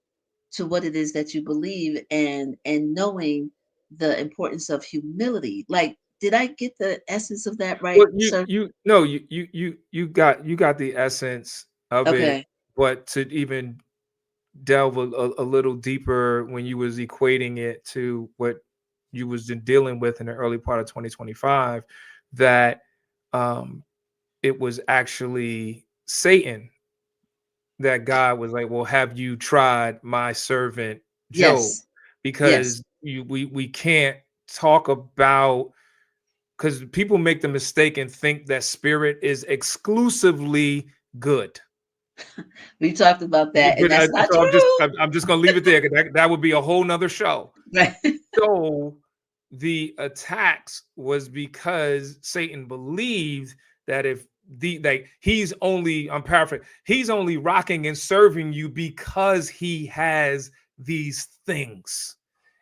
to what it is that you believe, and knowing the importance of humility. Like, did I get the essence of that right, Well, sir? you got the essence of it, Okay. but to even delve a little deeper when you was equating it to what you was dealing with in the early part of 2025, that um, it was actually Satan that God was like, well, have you tried my servant Job? Yes. Yes. Because we can't talk about, because people make the mistake and think that spirit is exclusively good. We talked about that, and that's not So I'm just true. I'm just gonna leave it there, because that would be a whole nother show. Right. So the attacks was because Satan believed that if he's only, I'm paraphrasing, he's only rocking and serving you because he has these things.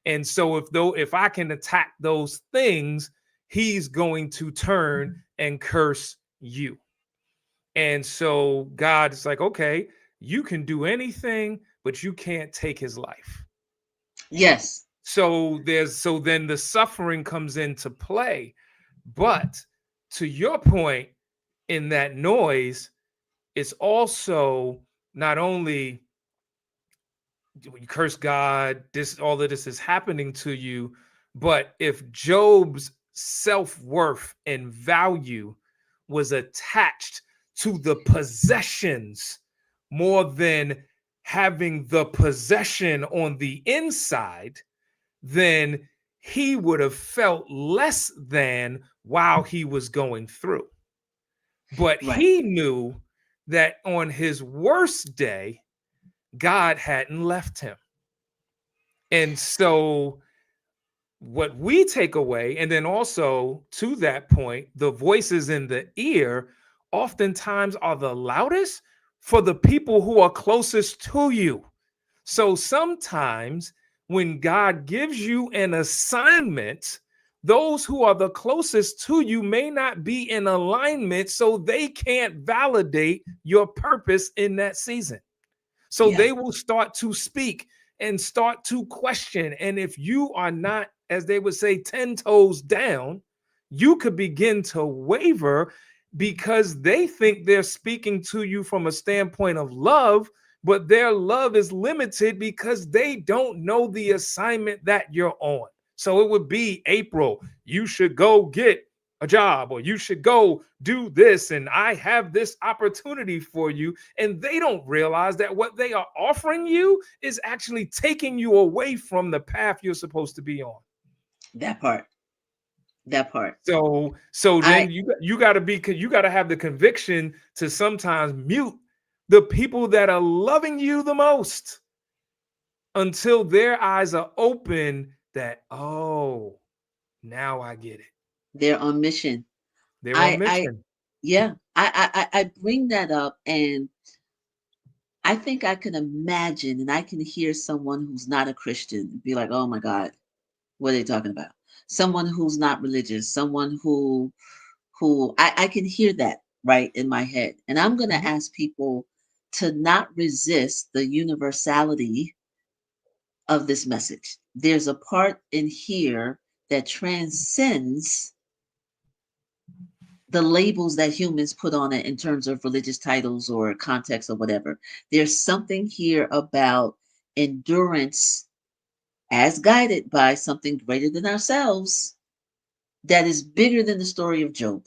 And so if I can attack those things, he's going to turn and curse you. And so God is like, okay, you can do anything, but you can't take his life. Yes. So then the suffering comes into play. But to your point, in that noise, it's also not only you curse God, all of this is happening to you, but if Job's self-worth and value was attached to the possessions more than having the possession on the inside, then he would have felt less than while he was going through. But Right. he knew that on his worst day, God hadn't left him. And so what we take away, and then also to that point, the voices in the ear oftentimes are the loudest for the people who are closest to you. So sometimes when God gives you an assignment, those who are the closest to you may not be in alignment, so they can't validate your purpose in that season. So Yeah. they will start to speak and start to question. And if you are not, as they would say, 10 toes down, you could begin to waver because they think they're speaking to you from a standpoint of love, but their love is limited because they don't know the assignment that you're on. So it would be, April, you should go get a job, or you should go do this, and I have this opportunity for you. And they don't realize that what they are offering you is actually taking you away from the path you're supposed to be on. That part. So then you got to have the conviction to sometimes mute the people that are loving you the most until their eyes are open that, oh, now I get it. They're on mission. They're on mission. I bring that up, and I think I can imagine, and I can hear someone who's not a Christian be like, oh my God, what are they talking about? Someone who's not religious, someone who I can hear that right in my head. And I'm going to ask people to not resist the universality of this message. There's a part in here that transcends the labels that humans put on it in terms of religious titles or context or whatever. There's something here about endurance as guided by something greater than ourselves that is bigger than the story of Job,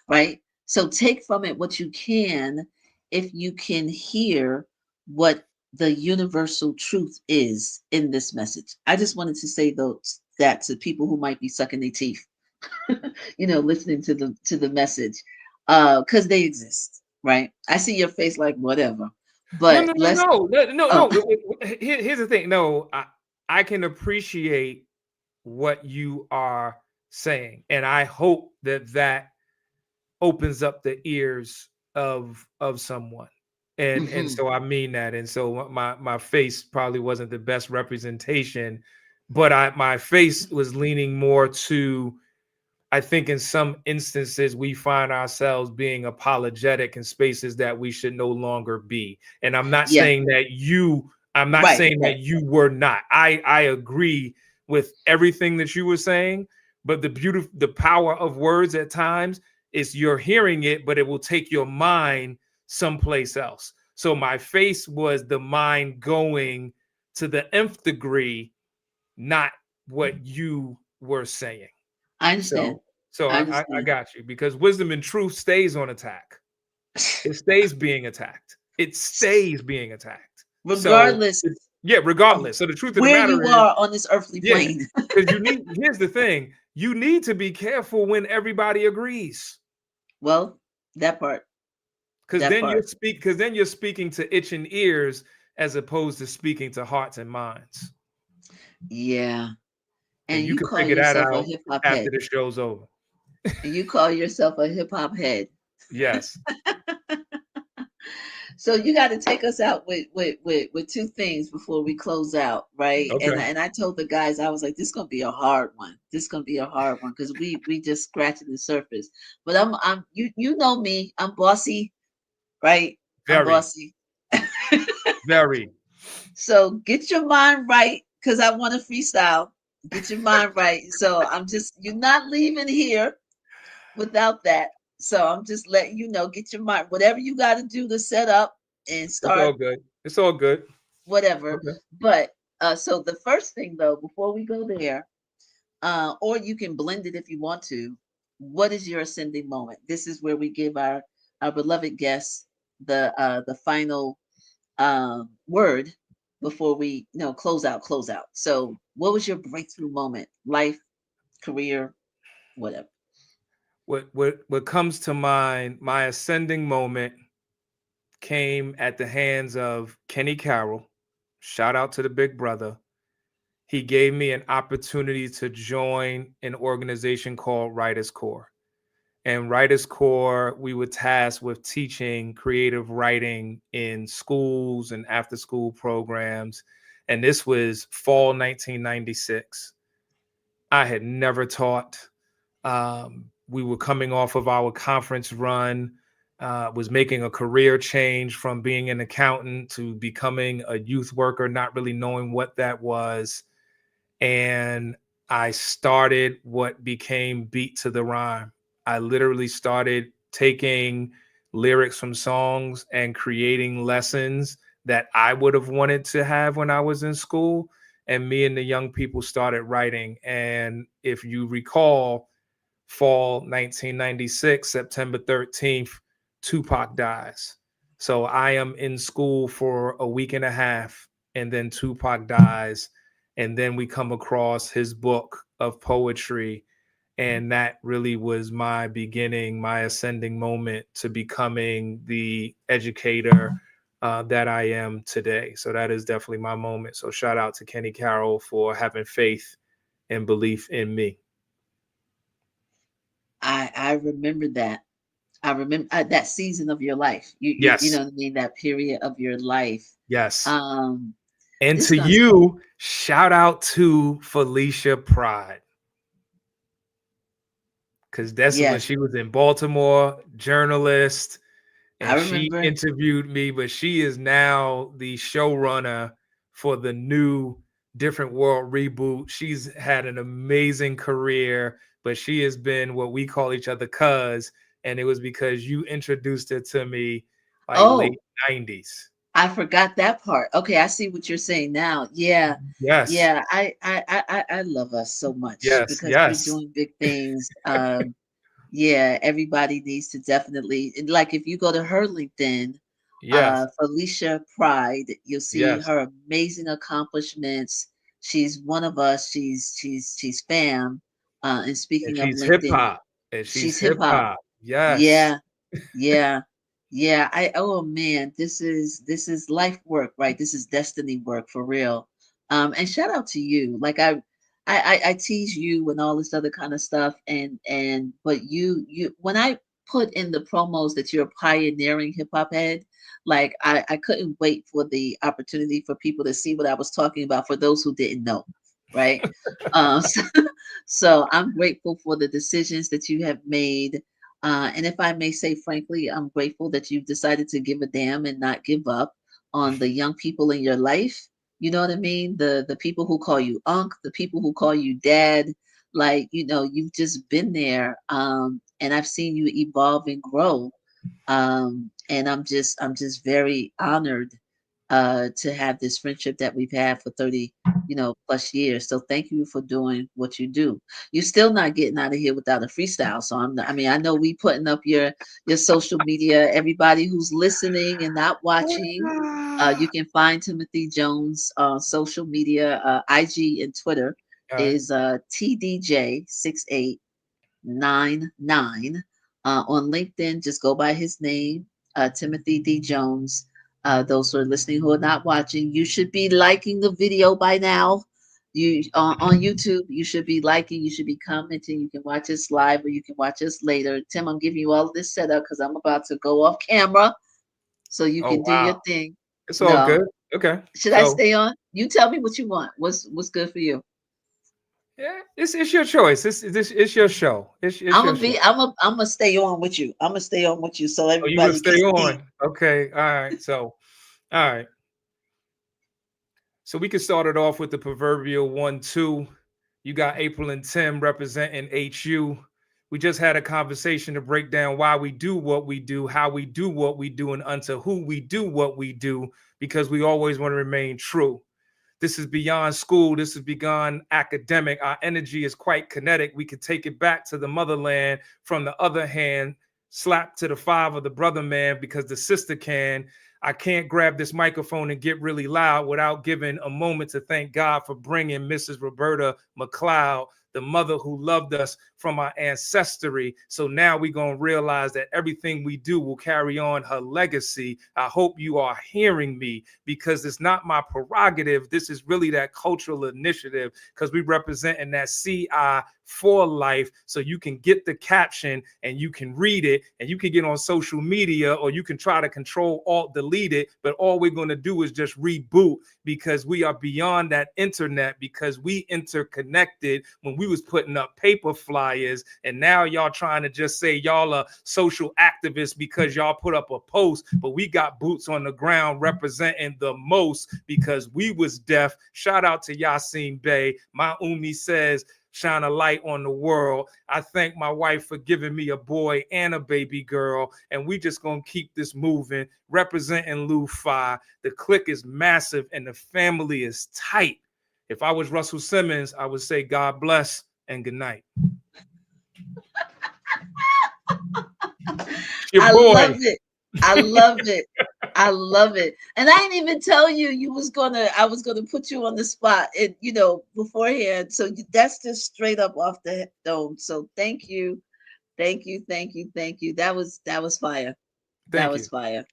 right? So take from it what you can, if you can hear what the universal truth is in this message. I just wanted to say that to people who might be sucking their teeth, listening to the message, because they exist, right? I see your face like whatever, but No. Here's the thing. No, I can appreciate what you are saying, and I hope that opens up the ears of someone. And so I mean that. And so my face probably wasn't the best representation, but my face was leaning more to, I think in some instances we find ourselves being apologetic in spaces that we should no longer be. And I'm not saying that you were not. I agree with everything that you were saying, but the power of words at times is you're hearing it, but it will take your mind someplace else. So my face was the mind going to the nth degree, not what you were saying. I understand. So I got you, because wisdom and truth stays on attack. It stays being attacked. It stays being attacked. Regardless. Regardless. So the truth of the where matter you is, are on this earthly plane. Because here's the thing. You need to be careful when everybody agrees. Well, that part. Because then you're speaking to itching ears as opposed to speaking to hearts and minds. Yeah. And you can call figure that yourself out a hip-hop after head. the show's over. And you call yourself a hip-hop head. Yes. So you got to take us out with two things before we close out, right? Okay. And I told the guys, I was like, this is gonna be a hard one. This is gonna be a hard one because we just scratching the surface. But I'm you know me, I'm bossy, right? I'm bossy. Very. So get your mind right, because I want to freestyle. Get your mind right. So you're not leaving here without that. So I'm just letting you know, get your mind, whatever you got to do to set up and It's all start good. It's all good. whatever. Okay. But so the first thing though, before we go there, or you can blend it if you want to. What is your ascending moment? This is where we give our beloved guests the final word before we close out. Close out. So, what was your breakthrough moment? Life, career, whatever. What comes to mind, my ascending moment came at the hands of Kenny Carroll. Shout out to the big brother. He gave me an opportunity to join an organization called Writers Corps. And Writers Corps, we were tasked with teaching creative writing in schools and after school programs. And this was fall 1996. I had never taught. We were coming off of our conference run, was making a career change from being an accountant to becoming a youth worker, not really knowing what that was. And I started what became Beat to the Rhyme. I literally started taking lyrics from songs and creating lessons that I would have wanted to have when I was in school. And me and the young people started writing. And if you recall, fall 1996, September 13th, Tupac dies. So I am in school for a week and a half, and then Tupac dies. And then we come across his book of poetry. And that really was my beginning, my ascending moment to becoming the educator that I am today. So that is definitely my moment. So shout out to Kenny Carroll for having faith and belief in me. I remember that. I remember that season of your life. You Yes. know what I mean? That period of your life. Yes. Um, And this to gonna you, shout out to Felicia Pride. Because that's when yes, she was in Baltimore, journalist, I and she remember. interviewed me, but she is now the showrunner for the new Different World reboot. She's had an amazing career, but she has been what we call each other cuz, and it was because you introduced her to me like late Oh, 90s. I forgot that part. Okay, I see what you're saying now. Yeah, Yes. yeah. I love us so much Yes. because we're Yes. doing big things. Yeah, everybody needs to definitely, like, if you go to her LinkedIn, Yes. Felicia Pride, you'll see Yes. her amazing accomplishments. She's one of us. She's fam. And And speaking of she's hip LinkedIn, hop. And she's she's hip hip hop. hop. Yes. Yeah, yeah, yeah. Oh man, this is life work, right? This is destiny work for real. And shout out to you. Like I tease you and all this other kind of stuff, and but you when I put in the promos that you're pioneering hip hop head, like I couldn't wait for the opportunity for people to see what I was talking about. For those who didn't know, right? So, so I'm grateful for the decisions that you have made, and if I may say frankly, I'm grateful that you've decided to give a damn and not give up on the young people in your life. You know what I mean? The people who call you unc, the people who call you dad, like you've just been there. And I've seen you evolve and grow. And I'm just very honored to have this friendship that we've had for 30 plus years. So thank you for doing what you do. You're still not getting out of here without a freestyle. So I mean, I know we putting up your social media. Everybody who's listening and not watching, you can find Timothy Jones on social media, IG and Twitter All right. is TDJ6899. On LinkedIn, just go by his name, Timothy D. Jones. Those who are listening who are not watching, you should be liking the video by now. You on YouTube, you should be liking, you should be commenting. You can watch us live or you can watch us later. Tim, I'm giving you all of this setup because I'm about to go off camera so you Oh can do your wow. thing. It's all No, good. Okay. should I So stay on? You tell me what you want. What's good for you? yeah, it's your choice. It's your show. It's I'm your gonna show. be. I'm gonna stay on with you. I'm gonna stay on with you so Oh, you gonna everybody stay can see. on? Okay. All right. So all right. So we can start it off with the proverbial 1-2. You got April and Tim representing HU. We just had a conversation to break down why we do what we do, how we do what we do, and unto who we do what we do, because we always want to remain true. This is beyond school. This is beyond academic. Our energy is quite kinetic. We could take it back to the motherland. From the other hand, slap to the five of the brother man, because the sister can. I can't grab this microphone and get really loud without giving a moment to thank God for bringing Mrs. Roberta McLeod, the mother who loved us from our ancestry. So now we're going to realize that everything we do will carry on her legacy. I hope you are hearing me, because it's not my prerogative. This is really that cultural initiative, because we represent in that CI for life. So you can get the caption and you can read it, and you can get on social media, or you can try to control alt delete it. But all we're going to do is just reboot, because we are beyond that internet, because we interconnected when we was putting up paper flyers. And now y'all trying to just say y'all are social activists because y'all put up a post, but we got boots on the ground representing the most, because we was deaf. Shout out to Yasin Bey. My Umi says, shine a light on the world. I thank my wife for giving me a boy and a baby girl, and we just gonna keep this moving, representing Lu-Fi. The clique is massive and the family is tight. If I was Russell Simmons, I would say God bless and good night. Your I boy. love it. I love it. I love it. And I didn't even tell you I was gonna put you on the spot, and beforehand. So that's just straight up off the dome. So thank you. Thank you. Thank you. Thank you. That was fire. That was fire.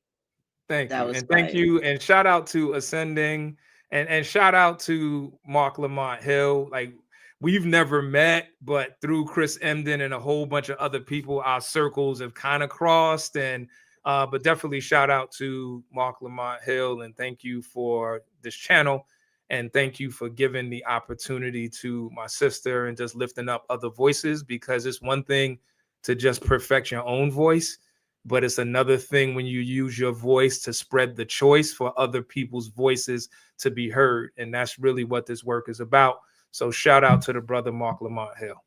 Thank That you. was And thank fire. you. And shout out to Ascending, and shout out to Marc Lamont Hill. Like, we've never met, but through Chris Emden and a whole bunch of other people, our circles have kind of crossed. And but definitely shout out to Marc Lamont Hill, and thank you for this channel, and thank you for giving the opportunity to my sister and just lifting up other voices, because it's one thing to just perfect your own voice, but it's another thing when you use your voice to spread the choice for other people's voices to be heard. And that's really what this work is about. So shout out to the brother Marc Lamont Hill.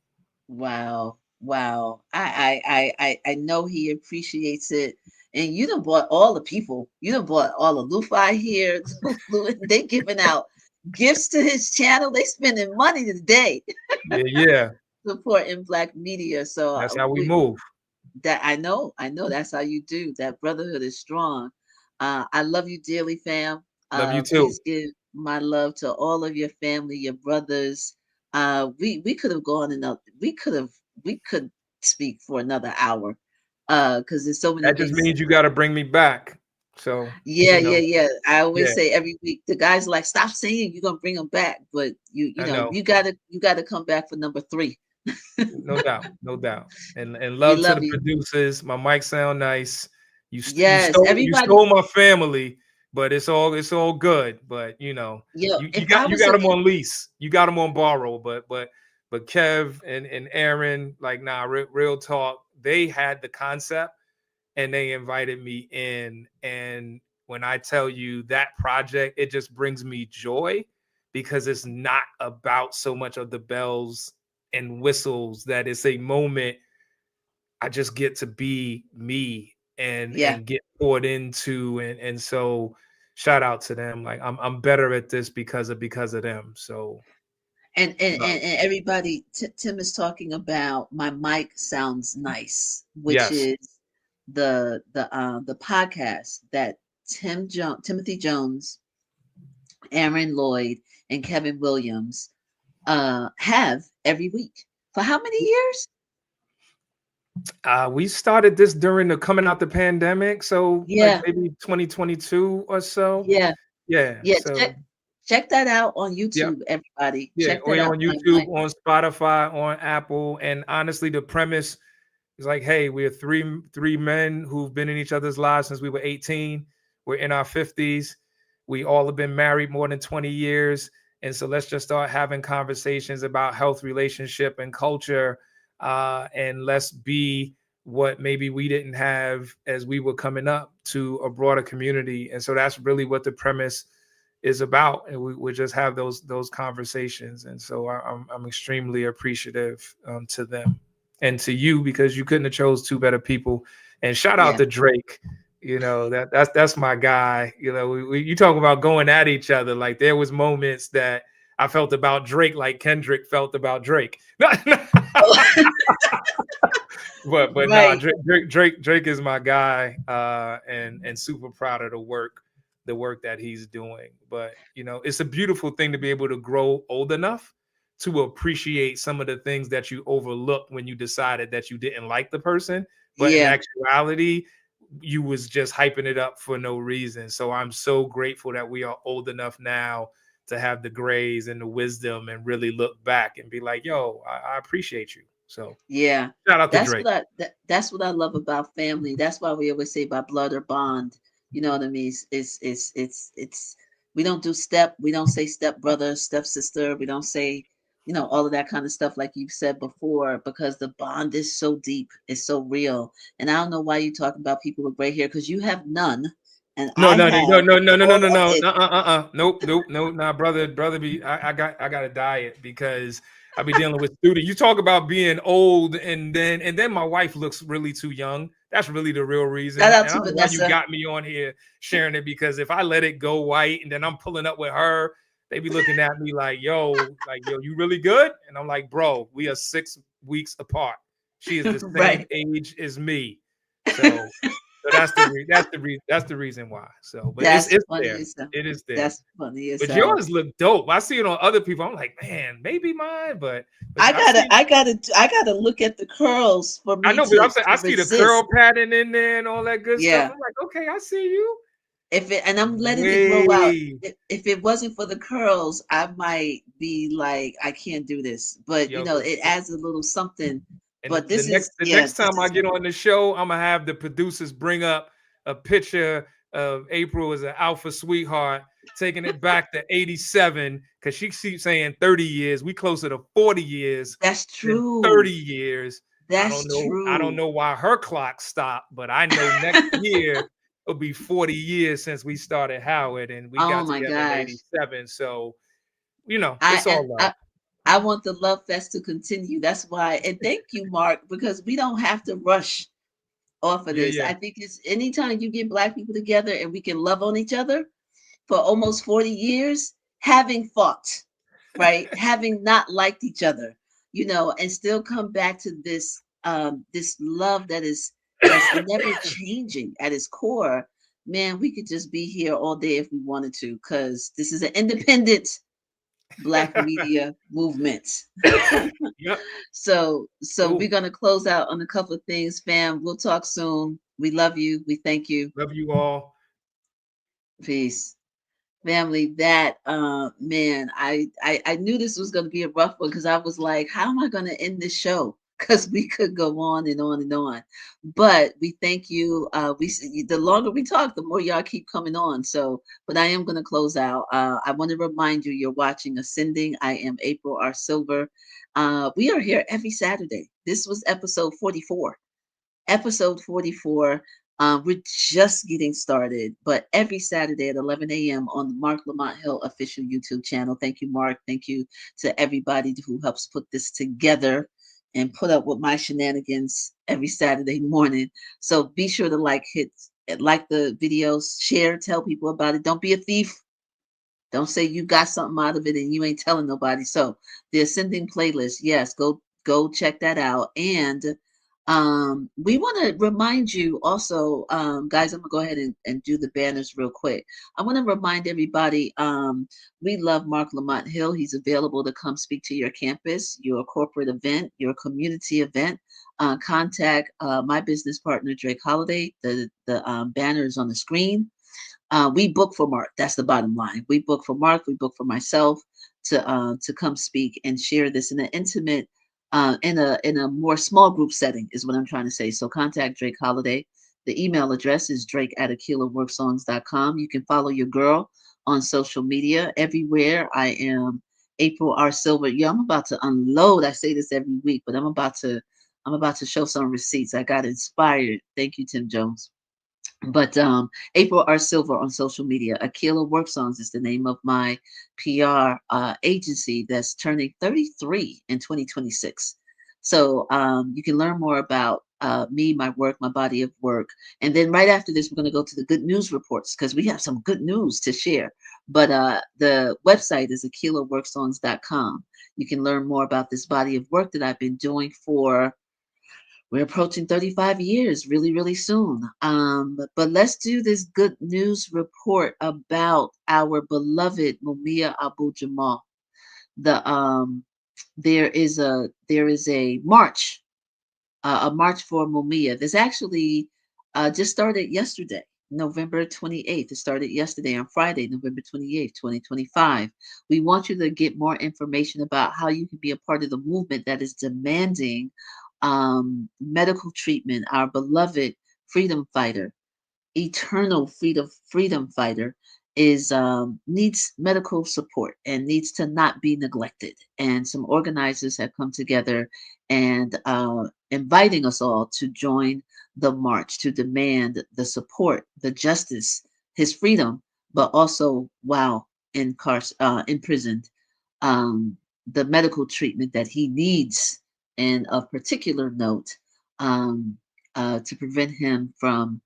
Wow. Wow. I know he appreciates it. And you done bought all the people. You done bought all the Lu-Fi here. They giving out gifts to his channel. They spending money today Yeah. supporting Black media. So That's how we move. that I know that's how you do. That brotherhood is strong. I love you dearly, fam. Love you too. Please give my love to all of your family, your brothers. We could have gone another. We could speak for another hour. Because there's so many That just things. means you got to bring me back. So Yeah. I always Yeah. say every week, the guys are like, stop saying you're gonna bring them back, but you I know know. you gotta come back for number 3. No doubt. And We love to love the you. producers. My mic sound nice. You Yes, you everybody. stole my family, but it's all good. But you If I got was them on lease. You got them on borrow. But Kev and Aaron, like, nah, real talk. They had the concept and they invited me in. And when I tell you that project, it just brings me joy, because it's not about so much of the bells and whistles, that it's a moment I just get to be me and get poured into. And so shout out to them. Like, I'm better at this because of them. So and everybody, Tim is talking about my mic sounds nice, which yes. is the podcast that Timothy Jones, Aaron Lloyd, and Kevin Williams have every week. For how many years? We started this during the coming out the pandemic, so like Yeah. maybe 2022 or so. Yeah. Yeah. Yeah. So Check that out on yeah. YouTube, everybody. Yeah, Check that we're out. on YouTube, on Spotify, on Apple. And honestly, the premise is like, hey, we're three men who've been in each other's lives since we were 18. We're in our 50s. We all have been married more than 20 years. And so let's just start having conversations about health, relationship, and culture. And let's be what maybe we didn't have as we were coming up to a broader community. And so that's really what the premise is about, and we just have those conversations. And so I'm extremely appreciative to them. and to you, because you couldn't have chose two better people. And shout out Yeah. to Drake. That's my guy. You talk about going at each other. Like, there was moments that I felt about Drake like Kendrick felt about Drake. But nah, Right. Drake is my guy, and super proud of the work that he's doing. But it's a beautiful thing to be able to grow old enough to appreciate some of the things that you overlooked when you decided that you didn't like the person, but in Yeah. actuality, you was just hyping it up for no reason. So I'm so grateful that we are old enough now to have the grays and the wisdom and really look back and be like, yo, I appreciate you. So Yeah. shout out to That's Drake. what that's what I love about family. That's why we always say by blood or bond. You know what I mean? It's we don't do we don't say step brother, step sister. We don't say, all of that kind of stuff like you've said before, because the bond is so deep, it's so real. And I don't know why you talk about people with gray hair, because you have none and No, I no, no, have no, no, no, no, all no, of no, it. nope, no, nah, brother, I got to diet because I be dealing with students. You talk about being old, and then my wife looks really too young. That's really the real Shout reason. out And I to don't know why you Vanessa. got me on here sharing it, because if I let it go white and then I'm pulling up with her, they be looking at me like, yo, you really good? And I'm like, bro, we are 6 weeks apart. She is the same Right. age as me, so. So that's the reason why. So, but it's That's it's funny there. as hell. It is there. That's funny as But hell. yours look dope. I see it on other people. I'm like, man, maybe mine, but I I gotta, see. I gotta, I gotta look at the curls for I me know, but I'm to saying I see the resist. curl pattern in there and all that good stuff. Yeah, I'm like, okay, I see you. and I'm letting it grow out. Way, If it wasn't for the curls, I might be like, I can't do this. But yo, it adds a little something. and But the this next is, the yeah, next this time I is get on the show, I'm gonna have the producers bring up a picture of April as an alpha sweetheart, taking it back to 87, because she keeps saying 30 years. We closer to 40 years that's than 30 true. years. That's I don't true. know why her clock stopped, but I know next year it'll be 40 years since we started Howard, and we Oh got my together in gosh. 87. So, I it's and all love. I want the love fest to continue. That's why. And thank you, Mark, because we don't have to rush off of Yeah, this. yeah. I think it's anytime you get Black people together and we can love on each other for almost 40 years, having fought, right? Having not liked each other, and still come back to this love that's never changing at its core. Man, we could just be here all day if we wanted to, because this is an independent Black media movement. Yep. So we're Cool. gonna close out on a couple of things, fam. We'll talk soon. We love you. We thank you. Love you all. Peace. Family, that man, I knew this was gonna be a rough one, because I was like, how am I gonna end this show? Because we could go on and on and on. But we thank you. The longer we talk, the more y'all keep coming on. So, but I am gonna close out. I want to remind you, you're watching Ascending. I am April R. Silver. We are here every Saturday. This was episode 44. Episode 44. We're just getting started, but every Saturday at 11 a.m. on the Marc Lamont Hill official YouTube channel. Thank you, Mark. Thank you to everybody who helps put this together and put up with my shenanigans every Saturday morning. So be sure to like the videos, share, tell people about it. Don't be a thief. Don't say you got something out of it and you ain't telling nobody. So the Ascending playlist, yes, go check that out. And we want to remind you also, guys, I'm gonna go ahead and do the banners real quick. I want to remind everybody, we love Marc Lamont Hill. He's available to come speak to your campus, your corporate event, your community event. Contact my business partner, Drake Holiday. The banner is on the screen. We book for Marc. That's the bottom line. We book for Marc. We book for myself to come speak and share this in an intimate, in a more small group setting is what I'm trying to say. So contact Drake Holiday. The email address is drake@aquilaworksongs.com. You can follow your girl on social media everywhere. I am April R. Silver. Yeah, I'm about to unload. I say this every week, but I'm about to show some receipts. I got inspired. Thank you, Tim Jones. But April R. Silver on social media. Aquila Work Songs is the name of my PR agency that's turning 33 in 2026. So you can learn more about me, my work, my body of work. And then right after this, we're going to go to the good news reports because we have some good news to share. But the website is akilaworksongs.com. You can learn more about this body of work that I've been doing for, we're approaching 35 years really, really soon. But let's do this good news report about our beloved Mumia Abu Jamal. The there is a march for Mumia. This actually just started yesterday, November 28th. It started yesterday on Friday, November 28th, 2025. We want you to get more information about how you can be a part of the movement that is demanding medical treatment. Our beloved freedom fighter, eternal freedom fighter, is needs medical support and needs to not be neglected. And some organizers have come together and inviting us all to join the march to demand the support, the justice, his freedom, but also while imprisoned, um, the medical treatment that he needs, and of particular note, um, to prevent him from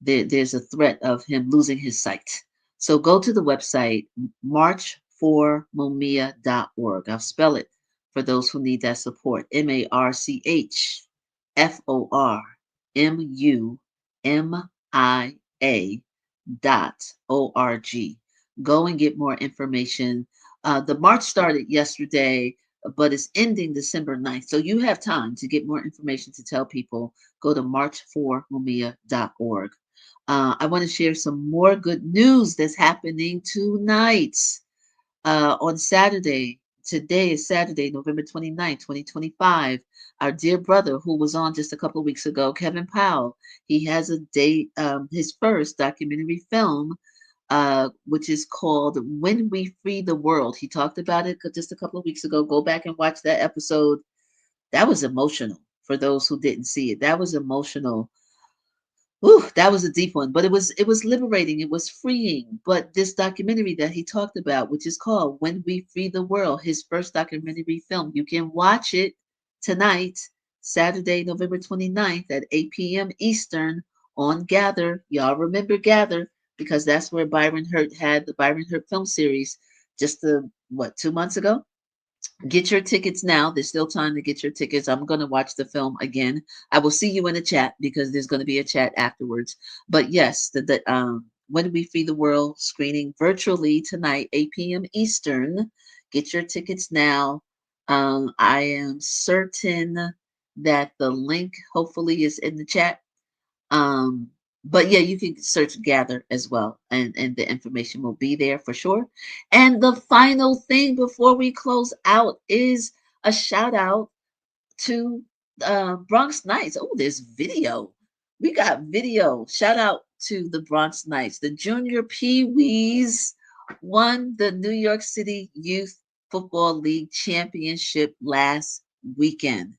there's a threat of him losing his sight. So go to the website marchformumia.org. I'll spell it for those who need that support. marchformumia.org. Go and get more information. The march started yesterday, but it's ending December 9th. So you have time to get more information to tell people. Go to marchformumia.org. I want to share some more good news that's happening tonight. On Saturday, today is Saturday, November 29th, 2025. Our dear brother who was on just a couple of weeks ago, Kevin Powell, he has a date, his first documentary film, which is called When We Free the World. He talked about it just a couple of weeks ago. Go back and watch that episode. That was emotional for those who didn't see it. That was emotional. Ooh, that was a deep one, but it was liberating. It was freeing. But this documentary that he talked about, which is called When We Free the World, his first documentary film, you can watch it tonight, Saturday, November 29th at 8 p.m. Eastern on Gather. Y'all remember Gather because that's where Byron Hurt had the Byron Hurt film series just 2 months ago. Get your tickets now. There's still time to get your tickets. I'm going to watch the film again. I will see you in the chat because there's going to be a chat afterwards. But yes, the When We Free the World screening virtually tonight, 8 p.m. Eastern. Get your tickets now. I am certain that the link hopefully is in the chat. Um, but yeah, you can search Gather as well, and the information will be there for sure. And the final thing before we close out is a shout out to Bronx Knights. Oh, there's video. We got video. Shout out to the Bronx Knights. The Junior Pee Wees won the New York City Youth Football League Championship last weekend.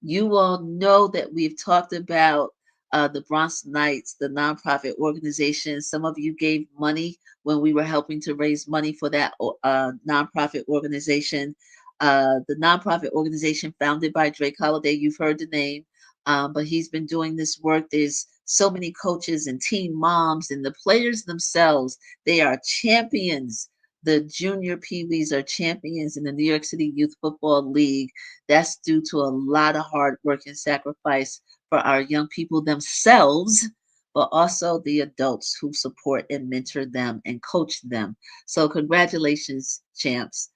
You all know that we've talked about the Bronx Knights, the nonprofit organization. Some of you gave money when we were helping to raise money for that nonprofit organization. The nonprofit organization founded by Drake Holiday, you've heard the name, but he's been doing this work. There's so many coaches and team moms and the players themselves. They are champions. The Junior Pee Wees are champions in the New York City Youth Football League. That's due to a lot of hard work and sacrifice for our young people themselves, but also the adults who support and mentor them and coach them. So congratulations, champs.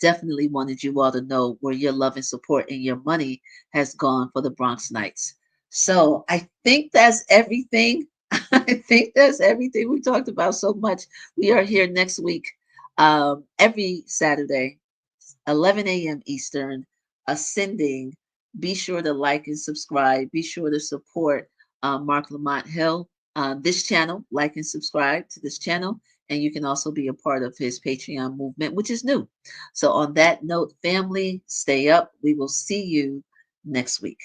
Definitely wanted you all to know where your love and support and your money has gone for the Bronx Knights. So I think that's everything. I think that's everything. We talked about so much. We are here next week, every Saturday, 11 a.m. Eastern, ascending. Be sure to like and subscribe. Be sure to support Marc Lamont Hill, this channel. Like and subscribe to this channel. And you can also be a part of his Patreon movement, which is new. So on that note, family, stay up. We will see you next week.